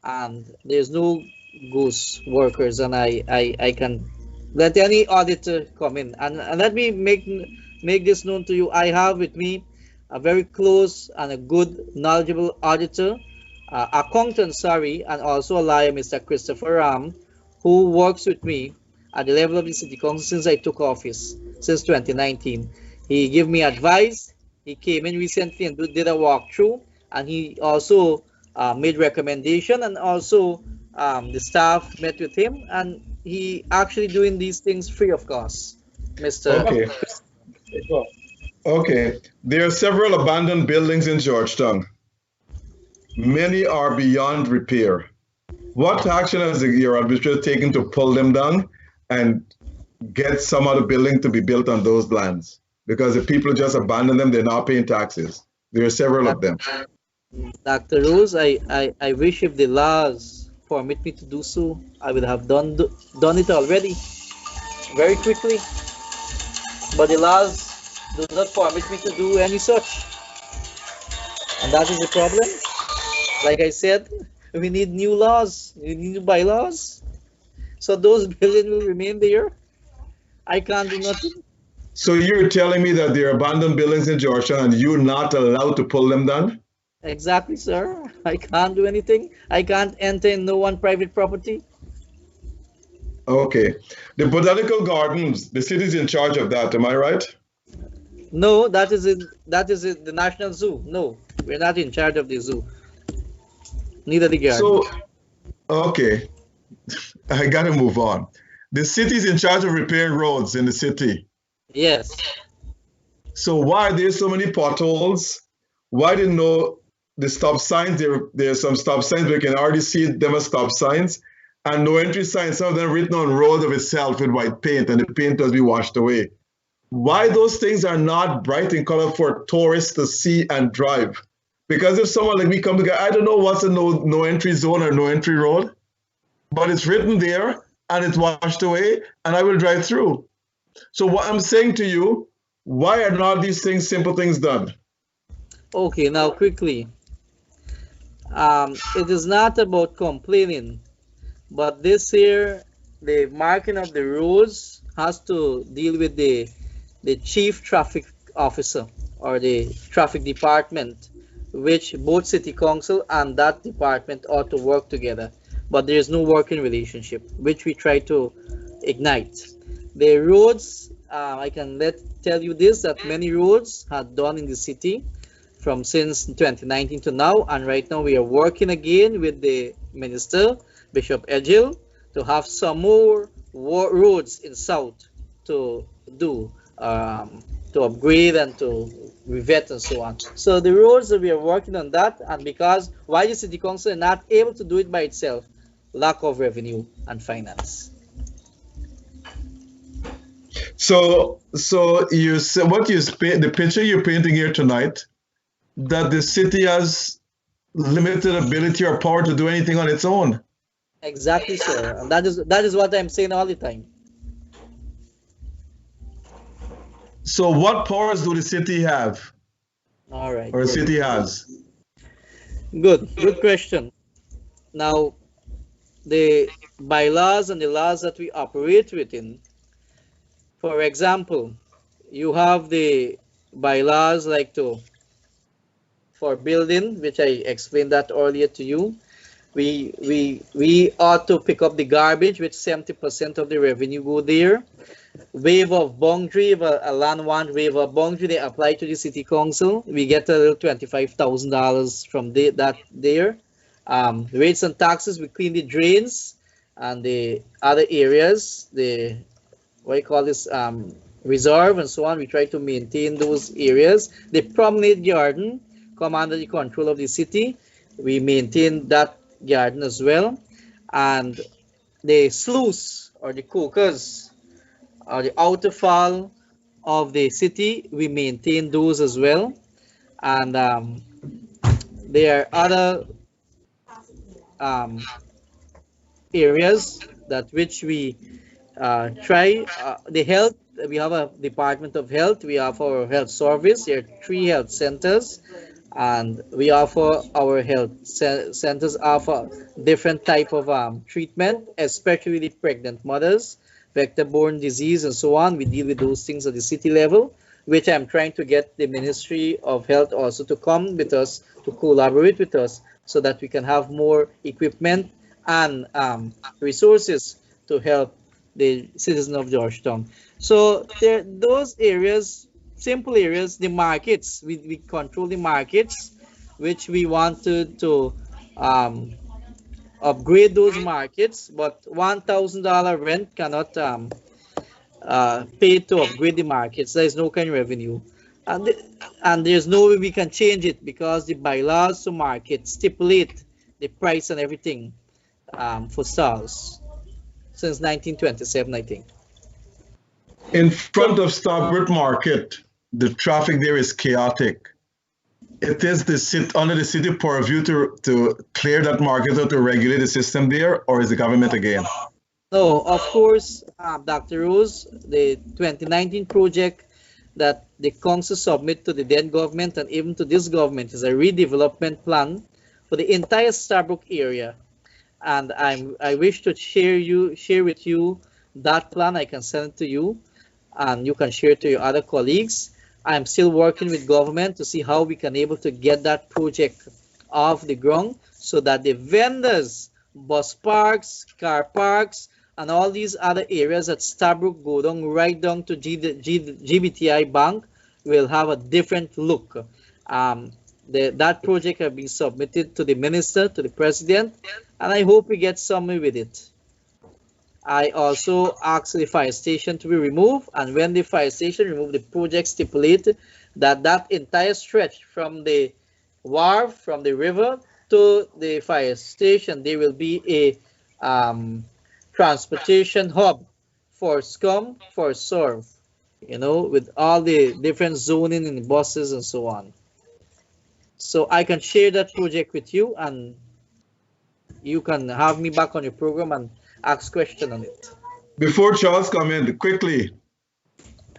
and there's no ghost workers, and I can let any auditor come in, and let me make this known to you. I have with me a very close and a good knowledgeable auditor, accountant, sorry, and also a lawyer, Mr. Christopher Ram, who works with me at the level of the city council since I took office, since 2019. He gave me advice. He came in recently and did a walkthrough, and he also made recommendation, and also the staff met with him, and he actually doing these things free of cost, Mr. Okay. Go. Okay. There are several abandoned buildings in Georgetown. Many are beyond repair. What action has your administration taken to pull them down and get some other building to be built on those lands? Because if people just abandon them, they're not paying taxes. There are several of them. Dr. Rose, I wish if the laws permit me to do so, I would have done it already, very quickly. But the laws do not permit me to do any such, and that is the problem. Like I said, we need new laws, we need new bylaws, so those buildings will remain there. I can't do nothing. So you're telling me that there are abandoned buildings in Georgetown and you're not allowed to pull them down? Exactly, sir. I can't do anything. I can't enter in no one private property. Okay. The botanical gardens, the city's in charge of that, am I right? No, that is the National Zoo. No, we're not in charge of the zoo. Neither the garden. So, okay, I gotta move on. The city's in charge of repairing roads in the city. Yes. So why are there so many potholes? Why didn't know the stop signs? There are some stop signs, we can already see them as stop signs, and no entry signs, some of them written on road of itself with white paint, and the paint has been washed away. Why those things are not bright in color for tourists to see and drive? Because if someone like me come to, I don't know what's a no entry zone or no entry road, but it's written there and it's washed away, and I will drive through. So what I'm saying to you, why are not these things, simple things done? Okay, now quickly. It is not about complaining, but this here, the marking of the roads has to deal with the chief traffic officer or the traffic department, which both city council and that department ought to work together. But there is no working relationship, which we try to ignite. The roads, I can tell you this, that many roads had done in the city from since 2019 to now, and right now we are working again with the minister, Bishop Edgil, to have some more roads in South to do, to upgrade and to revet and so on. So the roads that we are working on that, and because why the city council is not able to do it by itself, lack of revenue and finance. So you say the picture you're painting here tonight, that the city has limited ability or power to do anything on its own. Exactly, sir. And that is what I'm saying all the time. So what powers do the city have, All right. or the city has? Good question. Now, the bylaws and the laws that we operate within, for example, you have the bylaws like for building, which I explained that earlier to you. We ought to pick up the garbage, which 70% of the revenue go there. waiver of boundary, if a land want waiver of boundary, they apply to the city council. We get a little $25,000 from that there. Rates and taxes, we clean the drains and the other areas, the what you call this reserve and so on. We try to maintain those areas. The promenade garden come under the control of the city. We maintain that garden as well. And the sluice or the cokers or the outer fall of the city, we maintain those as well. And there are other um, areas that which we try. The health, we have a department of health. We offer health service. There are 3 health centers, and we offer our centers offer different type of treatment, especially the pregnant mothers, vector-borne disease, and so on. We deal with those things at the city level, which I'm trying to get the Ministry of Health also to come with us, to collaborate with us, so that we can have more equipment and resources to help the citizens of Georgetown. So there, those areas, simple areas, the markets, we control the markets, which we wanted to upgrade those markets, but $1,000 rent cannot pay to upgrade the markets. There is no kind of revenue. And, and there's no way we can change it because the bylaws to market stipulate the price and everything for stalls since 1927, I think. In front of Starbury Market, the traffic there is chaotic. It is under the city purview to clear that market or to regulate the system there, or is the government again? No, of course, Dr. Rose, the 2019 project that the council submit to the then government and even to this government is a redevelopment plan for the entire Starbrook area. And I wish to share with you that plan. I can send it to you, and you can share it to your other colleagues. I'm still working with government to see how we can able to get that project off the ground so that the vendors, bus parks, car parks, and all these other areas at Starbrook go down right down to GBTI Bank will have a different look. That project has been submitted to the minister, to the president, and I hope we get somewhere with it. I also asked the fire station to be removed, and when the fire station removed, the project stipulated that that entire stretch from the wharf, from the river to the fire station, there will be a transportation hub for SCUM, for SERV, you know, with all the different zoning and buses and so on. So I can share that project with you, and you can have me back on your program and ask question on it. Before Charles come in, quickly,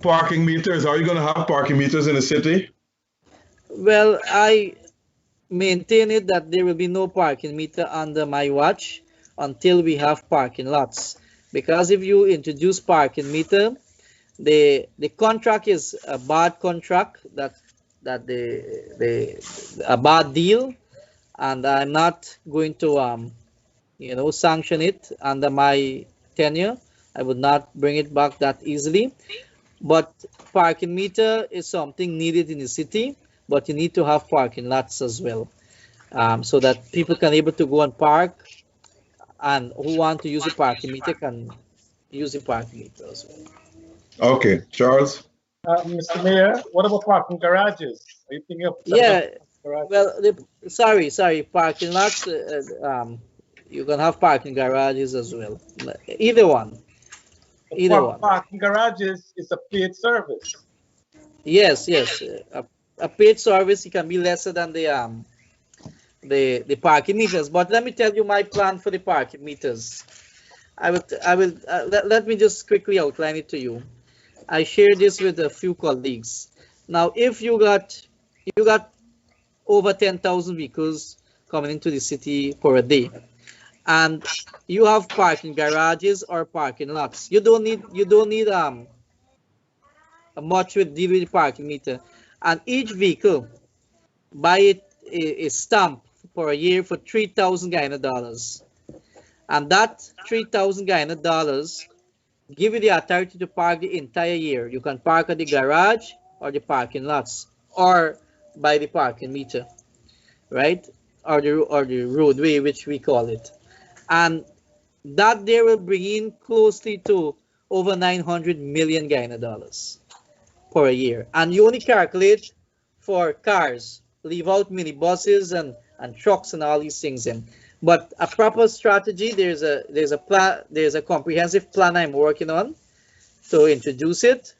parking meters. Are you going to have parking meters in the city? Well, I maintain it that there will be no parking meter under my watch until we have parking lots. Because if you introduce parking meter, the contract is a bad contract, that a bad deal, and I'm not going to sanction it under my tenure. I would not bring it back that easily. But parking meter is something needed in the city, but you need to have parking lots as well, so that people can able to go and park, and who want to use a parking meter can use a parking meter as well. Okay, Charles. Mr. Mayor, what about parking garages? Are you thinking of Well, sorry, parking lots. You can have parking garages as well. Either one. Parking garages is a paid service. Yes. A paid service, it can be lesser than the parking meters. But let me tell you my plan for the parking meters. Let me just quickly outline it to you. I share this with a few colleagues. Now, if you got over 10,000 vehicles coming into the city for a day, and you have parking garages or parking lots, you don't need much with deal with the parking meter, and each vehicle buy a stamp for a year for $3,000 Guyana dollars, and that $3,000 Guyana dollars give you the authority to park the entire year. You can park at the garage or the parking lots or by the parking meter, right? Or the roadway, which we call it. And that there will bring in closely to over 900 million Guyana dollars per year. And you only calculate for cars, leave out minibuses and trucks and all these things in. But a proper strategy, there's a comprehensive plan I'm working on to introduce it.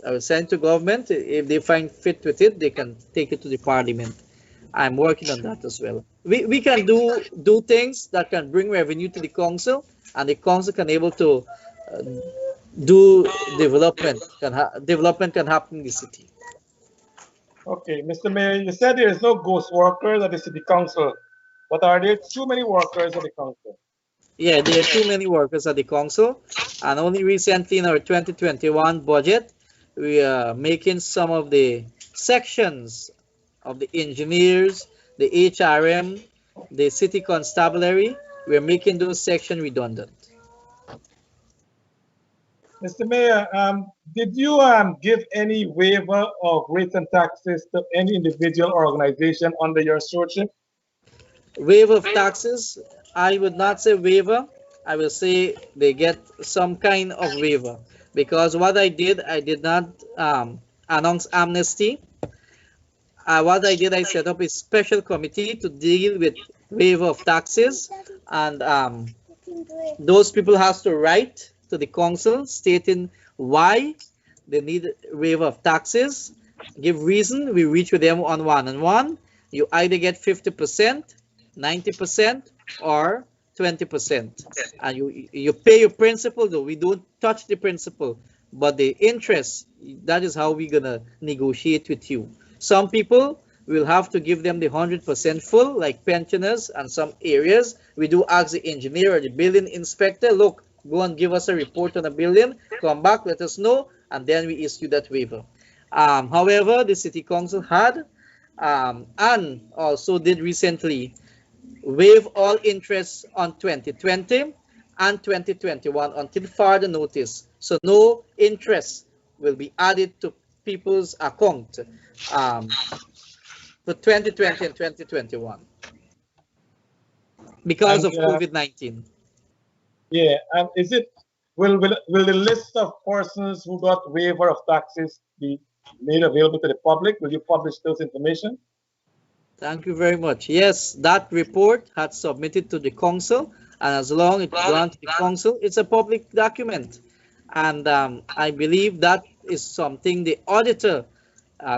I will send it to government. If they find fit with it, they can take it to the parliament. I'm working on that as well. We can do things that can bring revenue to the council, and the council can able to do development. Development can happen in the city. Okay, Mr. Mayor, you said there is no ghost workers at the city council, but are there too many workers at the council? Yeah, there are too many workers at the council, and only recently in our 2021 budget, we are making some of the sections of the engineers, the HRM, the city constabulary, we're making those sections redundant. Mr. Mayor, did you give any waiver of rates and taxes to any individual or organization under your stewardship? Waiver of taxes, I would not say waiver. I will say they get some kind of waiver, because what I did not announce amnesty. What I did, I set up a special committee to deal with waiver of taxes, and those people has to write to the council stating why they need waiver of taxes, give reason. We reach with them on one-on-one. You either get 50%, 90%, or 20%, and you pay your principal. Though we don't touch the principal, but the interest, that is how we're gonna negotiate with you. Some people will have to give them the 100% full, like pensioners, and some areas we do ask the engineer or the building inspector, look, go and give us a report on a building, come back, let us know, and then we issue that waiver. However, the city council had and also did recently waive all interest on 2020 and 2021 until further notice. So no interest will be added to people's account for 2020 and 2021 because of COVID-19. Yeah, and will the list of persons who got waiver of taxes be made available to the public? Will you publish those information? Thank you very much. Yes, that report had submitted to the council, and as long as it's gone to the council, it's a public document. And I believe that is something the auditor,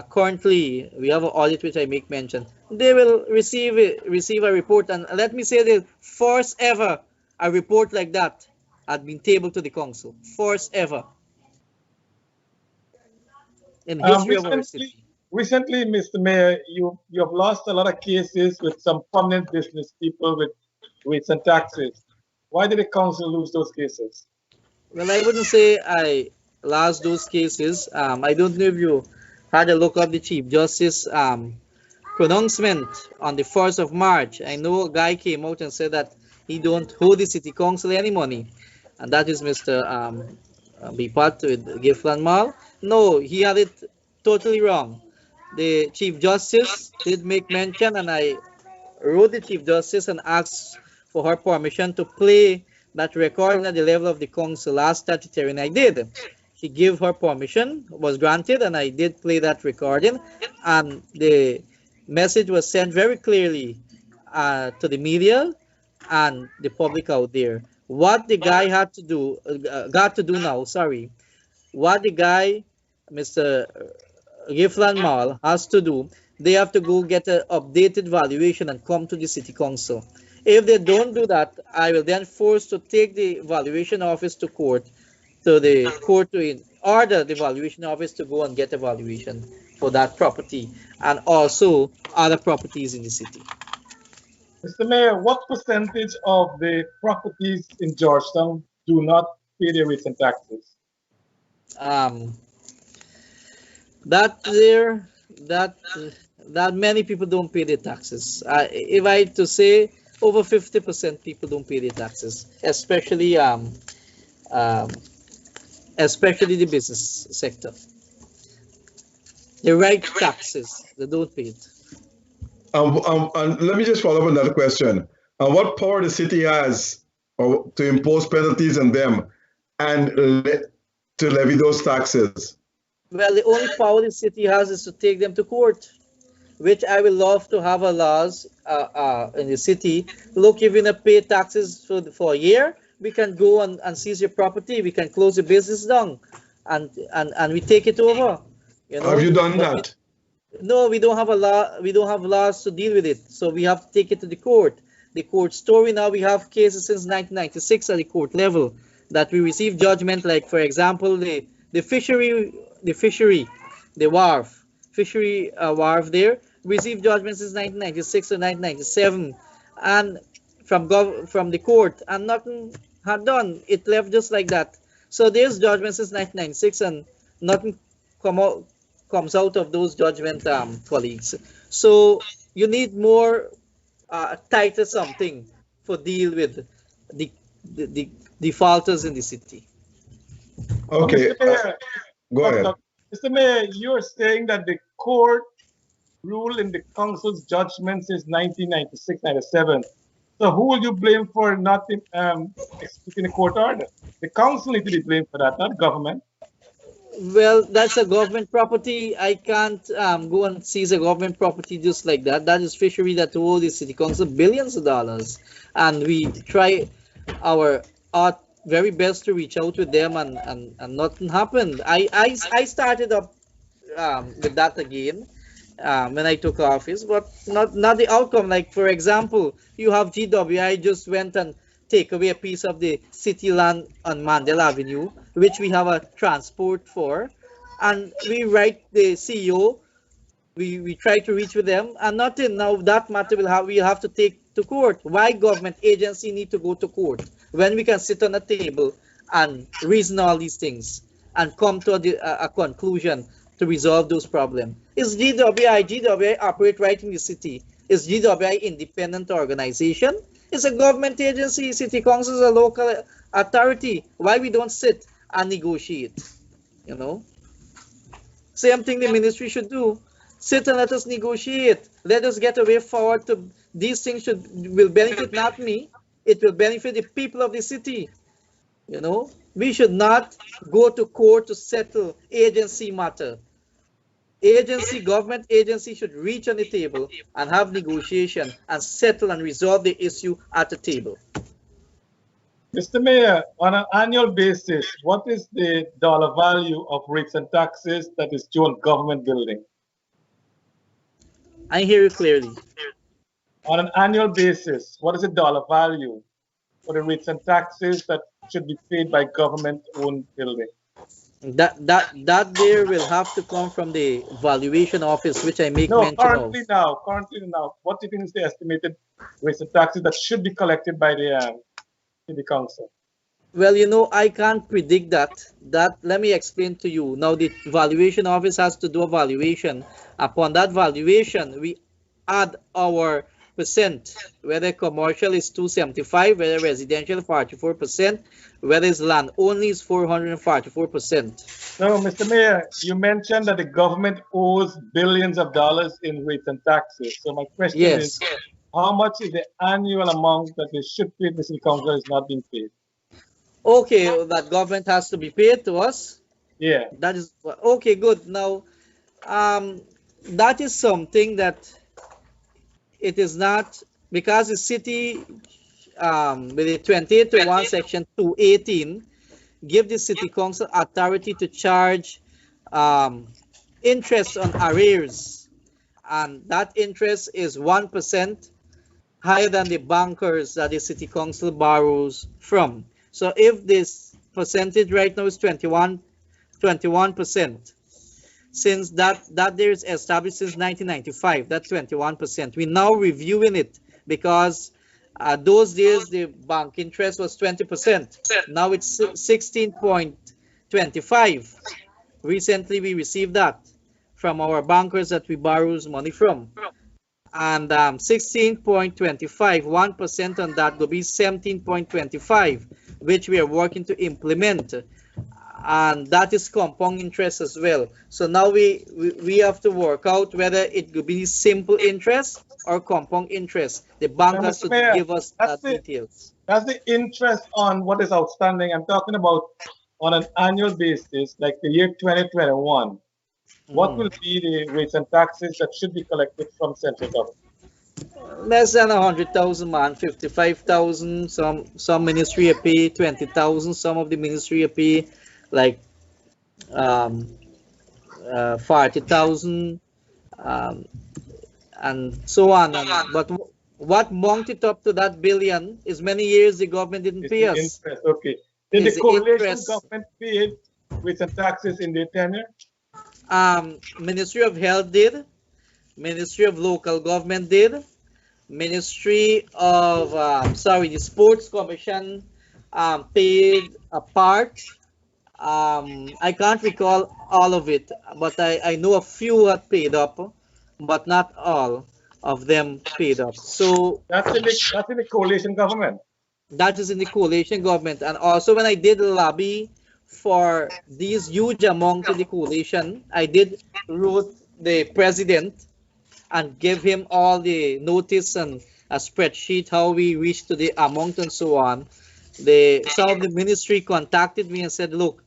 currently we have an audit which I make mention, they will receive a report. And let me say, the first ever a report like that had been tabled to the council, first ever in history of our city. Recently, Mr. Mayor, you have lost a lot of cases with some prominent business people with rates and taxes. Why did the council lose those cases? Well, I wouldn't say I lost those cases. I don't know if you had a look up the Chief Justice pronouncement on the 1st of March. I know a guy came out and said that he don't owe the city council any money, and that is Mr. Bipat with Giflan Mal. No, he had it totally wrong. The Chief Justice did make mention, and I wrote the Chief Justice and asked for her permission to play that recording at the level of the council last statutory, and I did. She gave her permission, was granted, and I did play that recording, and the message was sent very clearly to the media and the public out there. What the guy had to do, what the guy, Mr. Giflan Mal, has to do, they have to go get an updated valuation and come to the city council. If they don't do that, I will then force to take the valuation office to court, to order the valuation office to go and get a valuation for that property and also other properties in the city. Mr. Mayor, what percentage of the properties in Georgetown do not pay their rates and taxes? That many people don't pay their taxes. If I had to say, over 50% people don't pay their taxes, especially especially the business sector. They write taxes, they don't pay it. And let me just follow up on that question. What power the city has to impose penalties on them and to levy those taxes? Well, the only power the city has is to take them to court, which I will love to have a laws in the city. Look, if you not pay taxes for a year, we can go and seize your property. We can close the business down, and we take it over. You know. Have you done that? No, we don't have a law. We don't have laws to deal with it, so we have to take it to the court. The court story now. We have cases since 1996 at the court level that we receive judgment. Like for example, the wharf there received judgment since 1996 to 1997, and from the court, and nothing had done. It left just like that. So there's judgment since 1996, and nothing comes out of those judgment, colleagues. So you need more tighter something for deal with the defaulters in the city. Okay, Mr. Mayor, go ahead. Mr. Mayor, you're saying that the court ruled in the council's judgment since 1996-97. So who will you blame for not executing the court order? The council needs to be blamed for that, not government. Well, that's a government property. I can't go and seize a government property just like that. That is fishery that owes the city council billions of dollars, and we try our very best to reach out with them, and nothing happened. I started up with that again when I took office, but not the outcome. Like for example, you have GWI just went and take away a piece of the city land on Mandela Avenue, which we have a transport for, and we write the CEO. We try to reach with them, and nothing. Now that matter we have to take to court. Why government agency need to go to court when we can sit on a table and reason all these things and come to a conclusion to resolve those problems? Is GWI operate right in the city? Is GWI independent organization? It's a government agency. City council is a local authority. Why we don't sit and negotiate? You know, same thing the ministry should do. Sit and let us negotiate. Let us get a way forward. To these things will benefit not me. It will benefit the people of the city. You know, we should not go to court to settle agency matter. Government agency should reach on the table and have negotiation and settle and resolve the issue at the table. Mr. Mayor, on an annual basis, what is the dollar value of rates and taxes that is due on government building? I hear you clearly. On an annual basis, what is the dollar value for the rates and taxes that should be paid by government-owned building? That there will have to come from the valuation office, which I make mention currently of. Now, what do you think is the estimated rates and taxes that should be collected by the council? Well, you know, I can't predict that. Let me explain to you. Now, the valuation office has to do a valuation. Upon that valuation, we add our percent, whether commercial is 275, whether residential 44%, whether it's land only is 444%. No, Mr. Mayor, you mentioned that the government owes billions of dollars in rates and taxes. So my question is, how much is the annual amount that they should pay the city council is not being paid? Okay, that government has to be paid to us. Yeah. That is okay. Good. Now, that is something that it is not, because the city with the 2821 section 218 give the city council authority to charge interest on arrears, and that interest is 1% higher than the bankers that the city council borrows from. So if this percentage right now is 21%, since that there is established since 1995, that's 21%. We're now reviewing it because those days the bank interest was 20%. Now it's 16.25. Recently we received that from our bankers that we borrow money from. And 16.25, 1% on that will be 17.25, which we are working to implement. and that is compound interest as well. So now we have to work out whether it could be simple interest or compound interest. The bank Now, has Mr. to Mayor, give us that's that details. that's the interest on what is outstanding. I'm talking about on an annual basis, like the year 2021. What will be the rates and taxes that should be collected from central government? Less than 100,000, man. 55,000. Some ministry pay 20,000. Some of the ministry pay like um 40,000, um, and so on. But what mounted up to that billion is many years the government didn't It's pay the us. interest. Okay. Did Is the the coalition interest. government pay rates and taxes in their tenure? Ministry of Health did. Ministry of Local Government did. Ministry of the Sports Commission paid a part. I can't recall all of it, but I know a few had paid up, but not all of them paid up. So That's in the coalition government. that is in the coalition government. And also when I did lobby for these huge amounts in the coalition, I did wrote the president and give him all the notice and a spreadsheet how we reached to the amount and so on. Some of the ministry contacted me and said, look,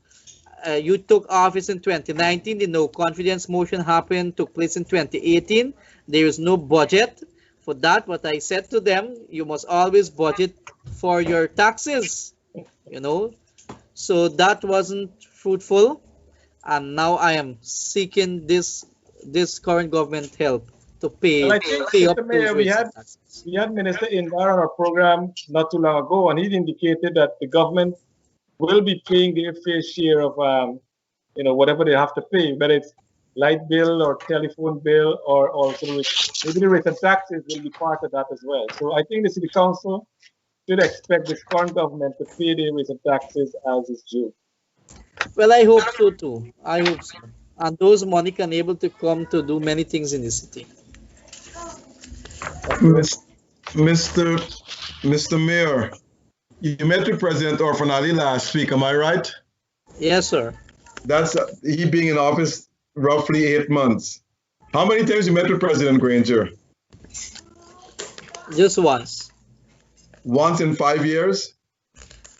you took office in 2019, the no confidence motion happened, took place in 2018. There is no budget for that. But I said to them, you must always budget for your taxes, you know. So that wasn't fruitful. And now I am seeking this current government help to pay, Well, I think, pay up Mr. Mayor, those we rates had and taxes. Minister Indar on our program not too long ago, and he indicated that the government will be paying their fair share of whatever they have to pay, whether it's light bill or telephone bill, or also maybe the rates and taxes will be part of that as well. So I think the city council should expect this current government to pay their rates and taxes as is due. Well, I hope so too. I hope so. And those money can able to come to do many things in the city. Mr. Mayor, you met with President Orfanali last week, am I right? Yes, sir. That's he being in office roughly 8 months. How many times you met with President Granger? Just once. Once in 5 years?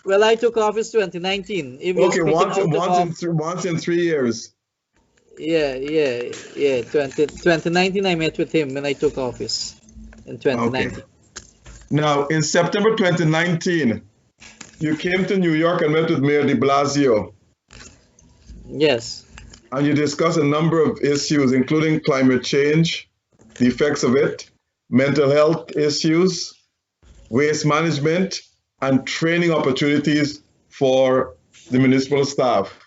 Well, I took office 2019. If Okay, once in 3 years. Yeah. 2019, I met with him when I took office in 2019. Okay. Now, in September 2019, you came to New York and met with Mayor de Blasio. Yes. And you discussed a number of issues, including climate change, the effects of it, mental health issues, waste management, and training opportunities for the municipal staff.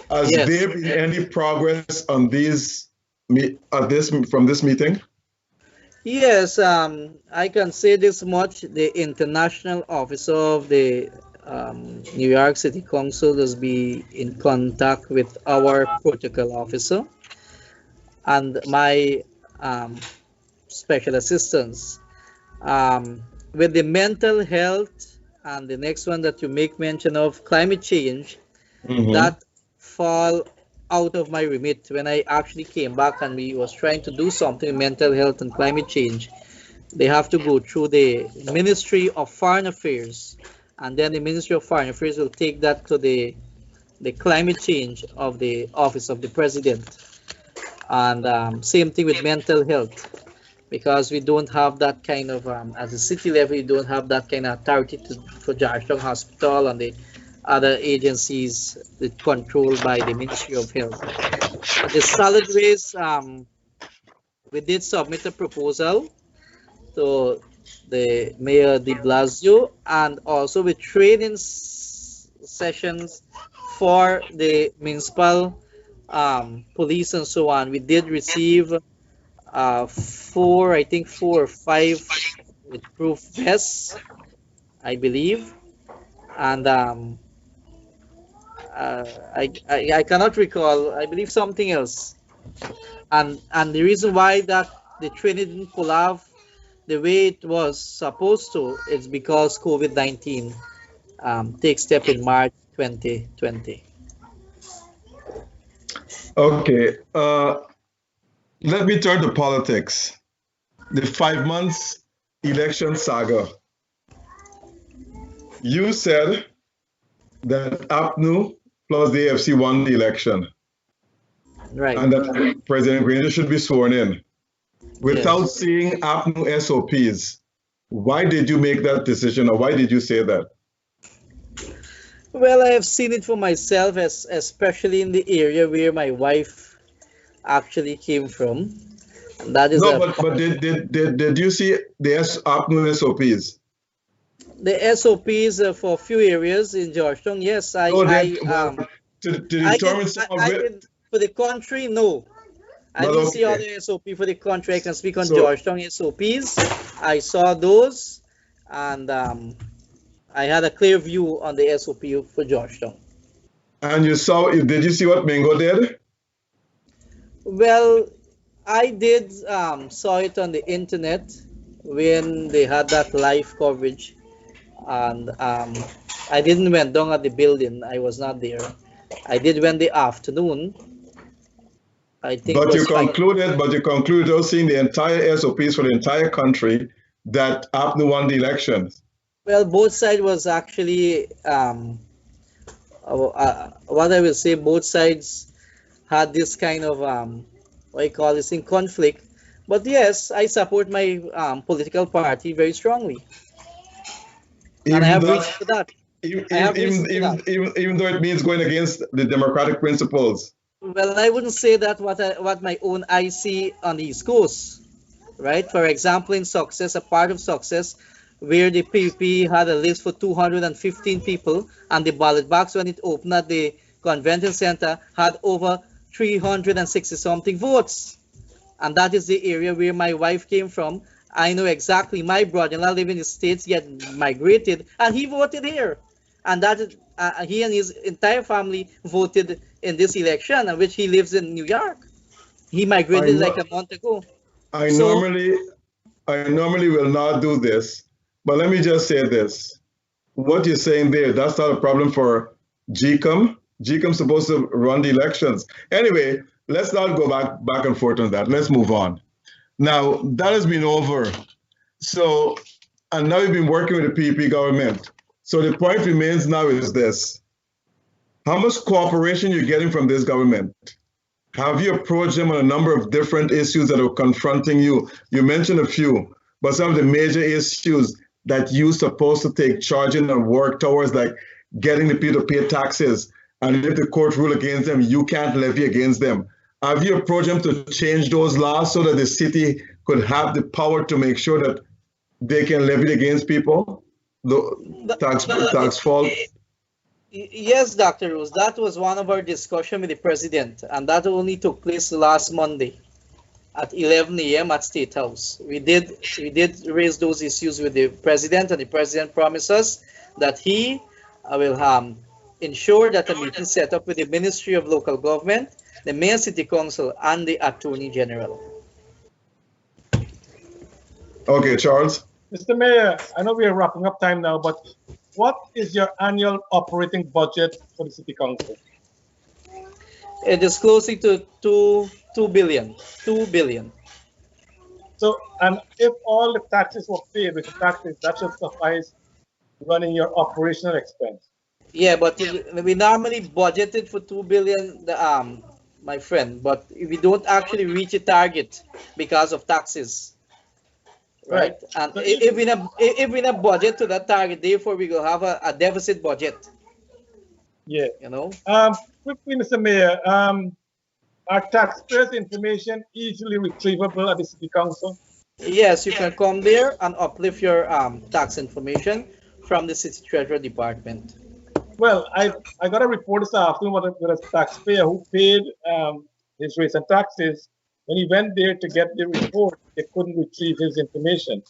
Has there been any progress on from this meeting? Yes, I can say this much. The international office of the New York City Council has been in contact with our protocol officer and my special assistants. With the mental health and the next one that you make mention of, climate change, that fall out of my remit. When I actually came back and we was trying to do something in mental health and climate change, they have to go through the Ministry of Foreign Affairs, and then the Ministry of Foreign Affairs will take that to the climate change of the Office of the President. And same thing with mental health, because we don't have that kind of, as a city level, we don't have that kind of authority for Georgetown Hospital and the other agencies that controlled by the Ministry of Health. The solid waste, we did submit a proposal to the Mayor de Blasio, and also with training sessions for the municipal police and so on. We did receive 4 or 5 with proof vests, I believe, and I cannot recall. I believe something else, and the reason why that the training didn't pull off the way it was supposed to is because COVID-19 takes step in March 2020. Okay. Let me turn to politics. The 5 months election saga. You said that APNU plus the AFC won the election Right. and that President Granger should be sworn in. Without Yes. seeing APNU SOPs, why did you make that decision or why did you say that? Well, I have seen it for myself, especially in the area where my wife actually came from. And that is No, but did you see the APNU SOPs? the SOPs for a few areas in Georgetown. Yes, No, to determine some of I it. did for the country. No, I But didn't see all okay. the SOP for the country. I can speak on So, Georgetown SOPs. I saw those, and I had a clear view on the SOP for Georgetown. and did you see what Mingo did? Well, I did saw it on the internet when they had that live coverage, and I didn't went down at the building. I was not there. I did went the afternoon. I think But you was 5. concluded, without seeing the entire SOPs for the entire country that APNU won the elections. Well, both sides was actually what I will say. Both sides had this kind of what I call this in conflict. But yes, I support my political party very strongly, and I Even have though, reason for that. even, I have reason for that. even though it means going against the democratic principles. Well, I wouldn't say that what my own I see on the East Coast, right? For example, in Success, a part of Success, where the PP had a list for 215 people, and the ballot box when it opened at the convention center had over 360 something votes. And that is the area where my wife came from. I know exactly. My brother-in-law live in the States, yet migrated, and he voted here. And that is, he and his entire family voted in this election, in which he lives in New York. He I migrated like know, a month ago. I So, normally I normally will not do this, but let me just say this. What you're saying there, that's not a problem for GCOM. GCOM's supposed to run the elections. Anyway, let's not go back and forth on that. Let's move on. Now, that has been over. So, and now you've been working with the PP government. So the point remains now is this. How much cooperation you're getting from this government? Have you approached them on a number of different issues that are confronting you? You mentioned a few, but some of the major issues that you're supposed to take charge in and work towards, like getting the people to pay taxes, and if the court rule against them, you can't levy against them. Have you approached them to change those laws so that the city could have the power to make sure that they can levy against people? The tax fault? yes, Dr. Rose, that was one of our discussion with the president, and that only took place last Monday at 11 a.m. at State House. We did raise those issues with the president, and the president promised us that he will ensure that a meeting set up with the Ministry of Local Government, the Mayor City Council, and the Attorney General. Okay, Charles. Mr. Mayor, I know we are wrapping up time now, but what is your annual operating budget for the City Council? It is closing to 2 billion. 2 billion. So, and if all the taxes were paid with the taxes, that should suffice running your operational expense. Yeah, but we normally budgeted for 2 billion, my friend, but we don't actually reach a target because of taxes, right? And So if we not budget to that target, therefore we will have a deficit budget. yeah. You know. Quickly, Mr. Mayor, are taxpayers' information easily retrievable at the City Council? Yes, you can come there and uplift your tax information from the City Treasurer Department. Well, I got a report this afternoon with a taxpayer who paid his rates and taxes. When he went there to get the report, they couldn't retrieve his information.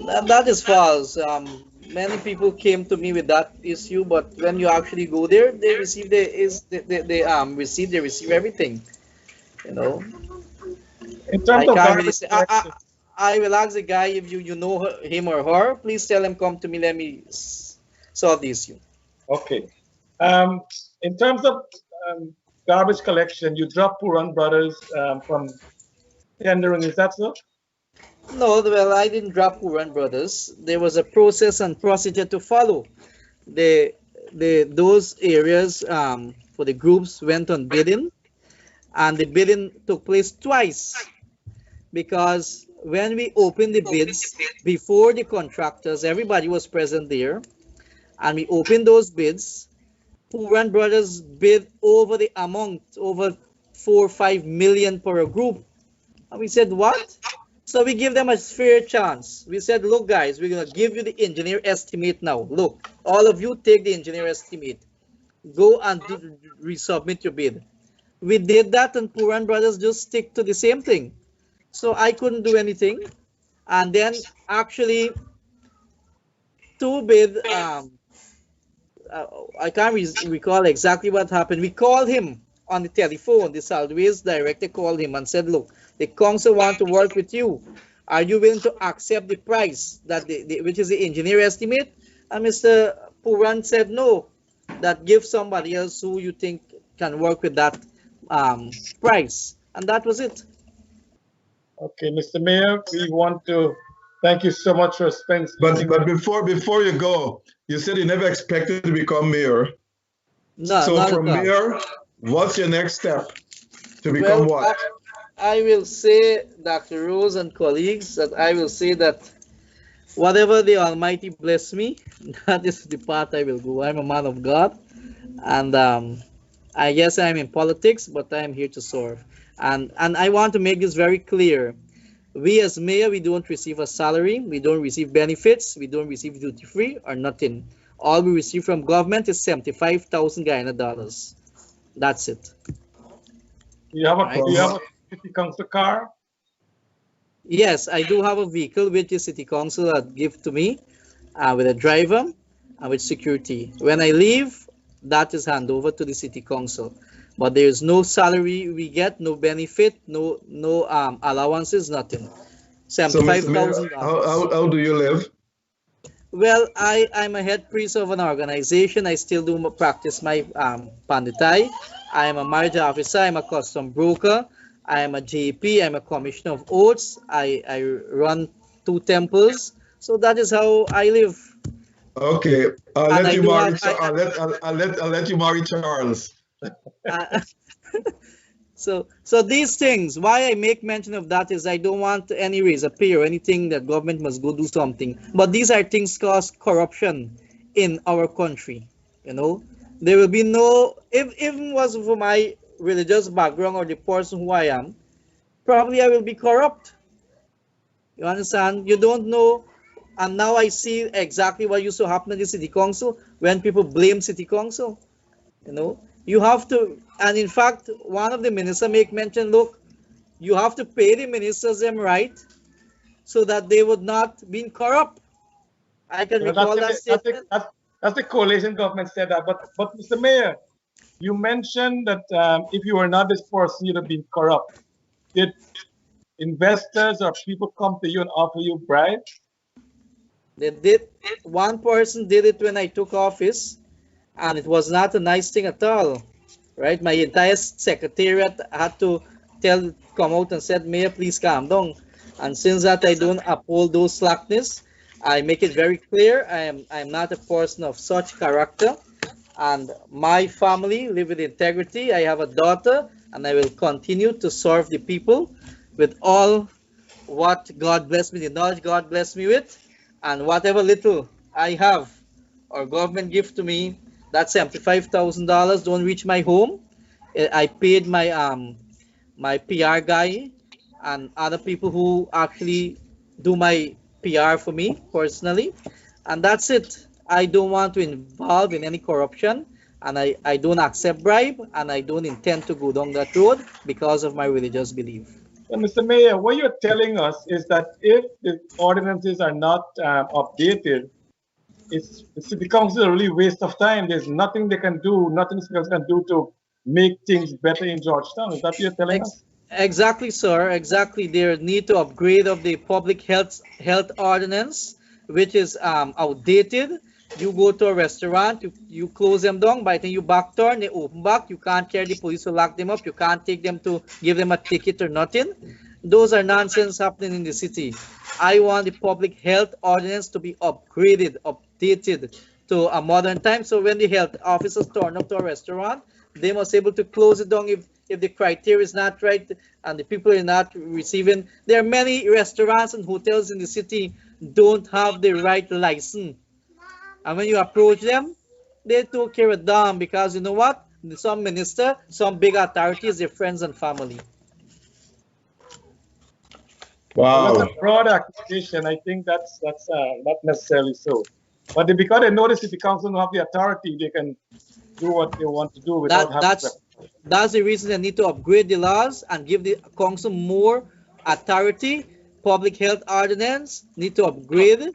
That is false. Many people came to me with that issue, but when you actually go there, they receive they receive everything. You know. In terms I of can't really garbage say. collection, I will ask the guy if you know him or her. Please tell him come to me. Let me solve the issue. okay. In terms of garbage collection, you dropped Puran Brothers from tendering. Is that so? No, well, I didn't drop Puran Brothers. There was a process and procedure to follow. Those areas for the groups went on bidding, and the bidding took place twice, because when we opened the bids before the contractors, everybody was present there, and we opened those bids. Puran Brothers bid over the amount, over 4 or 5 million per a group. And we said, what? So we give them a fair chance. We said, look, guys, we're going to give you the engineer estimate now. Look, all of you take the engineer estimate. Go and resubmit your bid. We did that, and Puran Brothers just stick to the same thing. So I couldn't do anything. And then actually, two bid, I can't recall exactly what happened. We called him on the telephone. The Salways director called him and said, look, the council want to work with you. Are you willing to accept the price, that which is the engineer estimate? And Mr. Puran said, no, that give somebody else who you think can work with that price. And that was it. Okay, Mr. Mayor, we want to thank you so much for spending. But before you go, you said you never expected to become mayor. No, so from mayor, what's your next step to become what? I will say, Dr. Rose and colleagues, that I will say that whatever the Almighty bless me, that is the path I will go. I'm a man of God, and I guess I'm in politics, but I'm here to serve. And I want to make this very clear. We as mayor, we don't receive a salary, we don't receive benefits, we don't receive duty free or nothing. All we receive from government is 75,000 Guyana dollars. That's it. You have a city council car? Yes, I do have a vehicle which the city council had give to me with a driver and with security. When I leave, that is handed over to the city council. But there is no salary we get, no benefit, no allowances, nothing. $75,000. How do you live? Well, I'm a head priest of an organization. I still do practice my panditai. I am a marriage officer. I'm a custom broker. I am a JP. I'm a commissioner of oaths. I run 2 temples. So that is how I live. Okay, I'll let you marry Charles. So these things, why I make mention of that is I don't want any raise a pay or anything that government must go do something. But these are things cause corruption in our country. You know, there will be no, if it was for my religious background or the person who I am, probably I will be corrupt. You understand? You don't know. And now I see exactly what used to happen in the city council when people blame city council. You know, you have to, and in fact, one of the ministers make mention, look, you have to pay the ministers them right so that they would not be corrupt. I can recall that statement. That's the coalition government said that. But Mr. Mayor, you mentioned that if you were not this person, you'd have been corrupt. Did investors or people come to you and offer you bribes? They did. One person did it when I took office, and it was not a nice thing at all, right? My entire secretariat had to come out and said, Mayor, please calm down. And since that I don't uphold those slackness, I make it very clear I'm not a person of such character, and my family live with integrity. I have a daughter, and I will continue to serve the people with all what God bless me, the knowledge God bless me with, and whatever little I have or government give to me, that $75,000 don't reach my home. I paid my my PR guy and other people who actually do my PR for me personally, and that's it. I don't want to involve in any corruption, and I don't accept bribe, and I don't intend to go down that road because of my religious belief. So, Mr. Mayor, what you're telling us is that if the ordinances are not updated, the city council is a really waste of time. There's nothing they can do, nothing the city council can do to make things better in Georgetown. Is that what you're telling us? Exactly, sir. Exactly. There need to upgrade of the public health ordinance, which is outdated. You go to a restaurant, you close them down. By the time you back turn, they open back. You can't carry the police to lock them up. You can't take them to give them a ticket or nothing. Those are nonsense happening in the city. I want the public health ordinance to be upgraded, updated to a modern time. So when the health officers turn up to a restaurant, they must be able to close it down if the criteria is not right and the people are not receiving. There are many restaurants and hotels in the city don't have the right license. And when you approach them, they took care of them because you know what? Some minister, some big authorities, their friends and family. Well, that's Wow. a broad accusation. I think that's not necessarily so. But because they know the city council don't have the authority, they can do what they want to do without having to. That's the reason they need to upgrade the laws and give the council more authority. Public health ordinance need to upgrade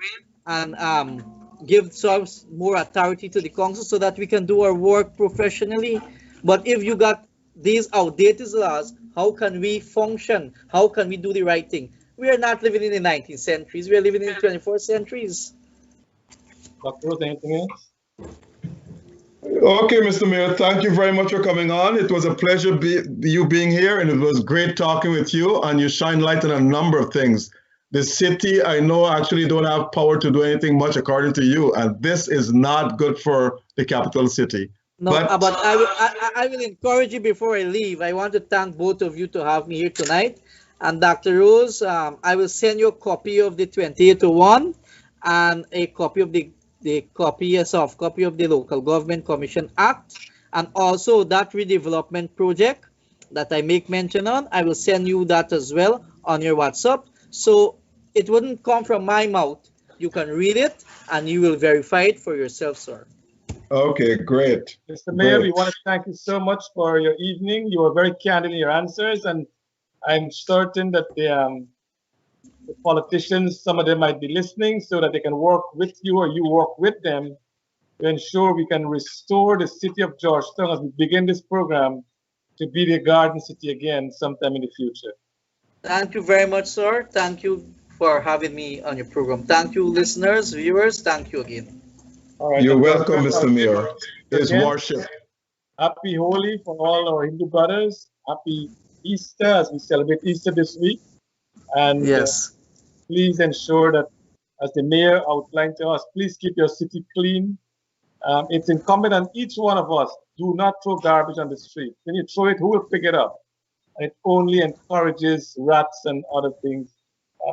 and give some more authority to the council so that we can do our work professionally. But if you got these outdated laws, how can we function? How can we do the right thing? We are not living in the 19th centuries. We are living in the 21st centuries. Dr. Rose, anything else? Okay, Mr. Mayor, thank you very much for coming on. It was a pleasure you being here, and it was great talking with you, and you shine light on a number of things. The city, I know, actually don't have power to do anything much according to you, and this is not good for the capital city. No, but I will encourage you before I leave. I want to thank both of you to have me here tonight. And Dr. Rose, I will send you a copy of the 2801 and a copy of a soft copy of the Local Government Commission Act, and also that redevelopment project that I make mention on. I will send you that as well on your WhatsApp. So it wouldn't come from my mouth. You can read it and you will verify it for yourself, sir. Okay, great. Mr. Mayor, we want to thank you so much for your evening. You were very candid in your answers, and I'm certain that the politicians, some of them might be listening so that they can work with you or you work with them to ensure we can restore the city of Georgetown as we begin this program to be the garden city again sometime in the future. Thank you very much, sir. Thank you for having me on your program. Thank you, listeners, viewers. Thank you again. All right, You're welcome, Mr. Mayor. His again, worship. Happy Holi for all our Hindu brothers. Happy Easter as we celebrate Easter this week. And yes, please ensure that, as the mayor outlined to us, please keep your city clean. It's incumbent on each one of us. Do not throw garbage on the street. When you throw it, who will pick it up? And it only encourages rats and other things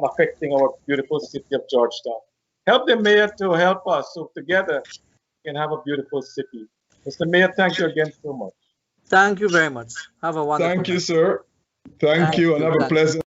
affecting our beautiful city of Georgetown. Help the mayor to help us so together we can have a beautiful city. Mr. Mayor, thank you again so much. Thank you very much. Have a wonderful Thank you, night. sir. Thank you, and have a pleasant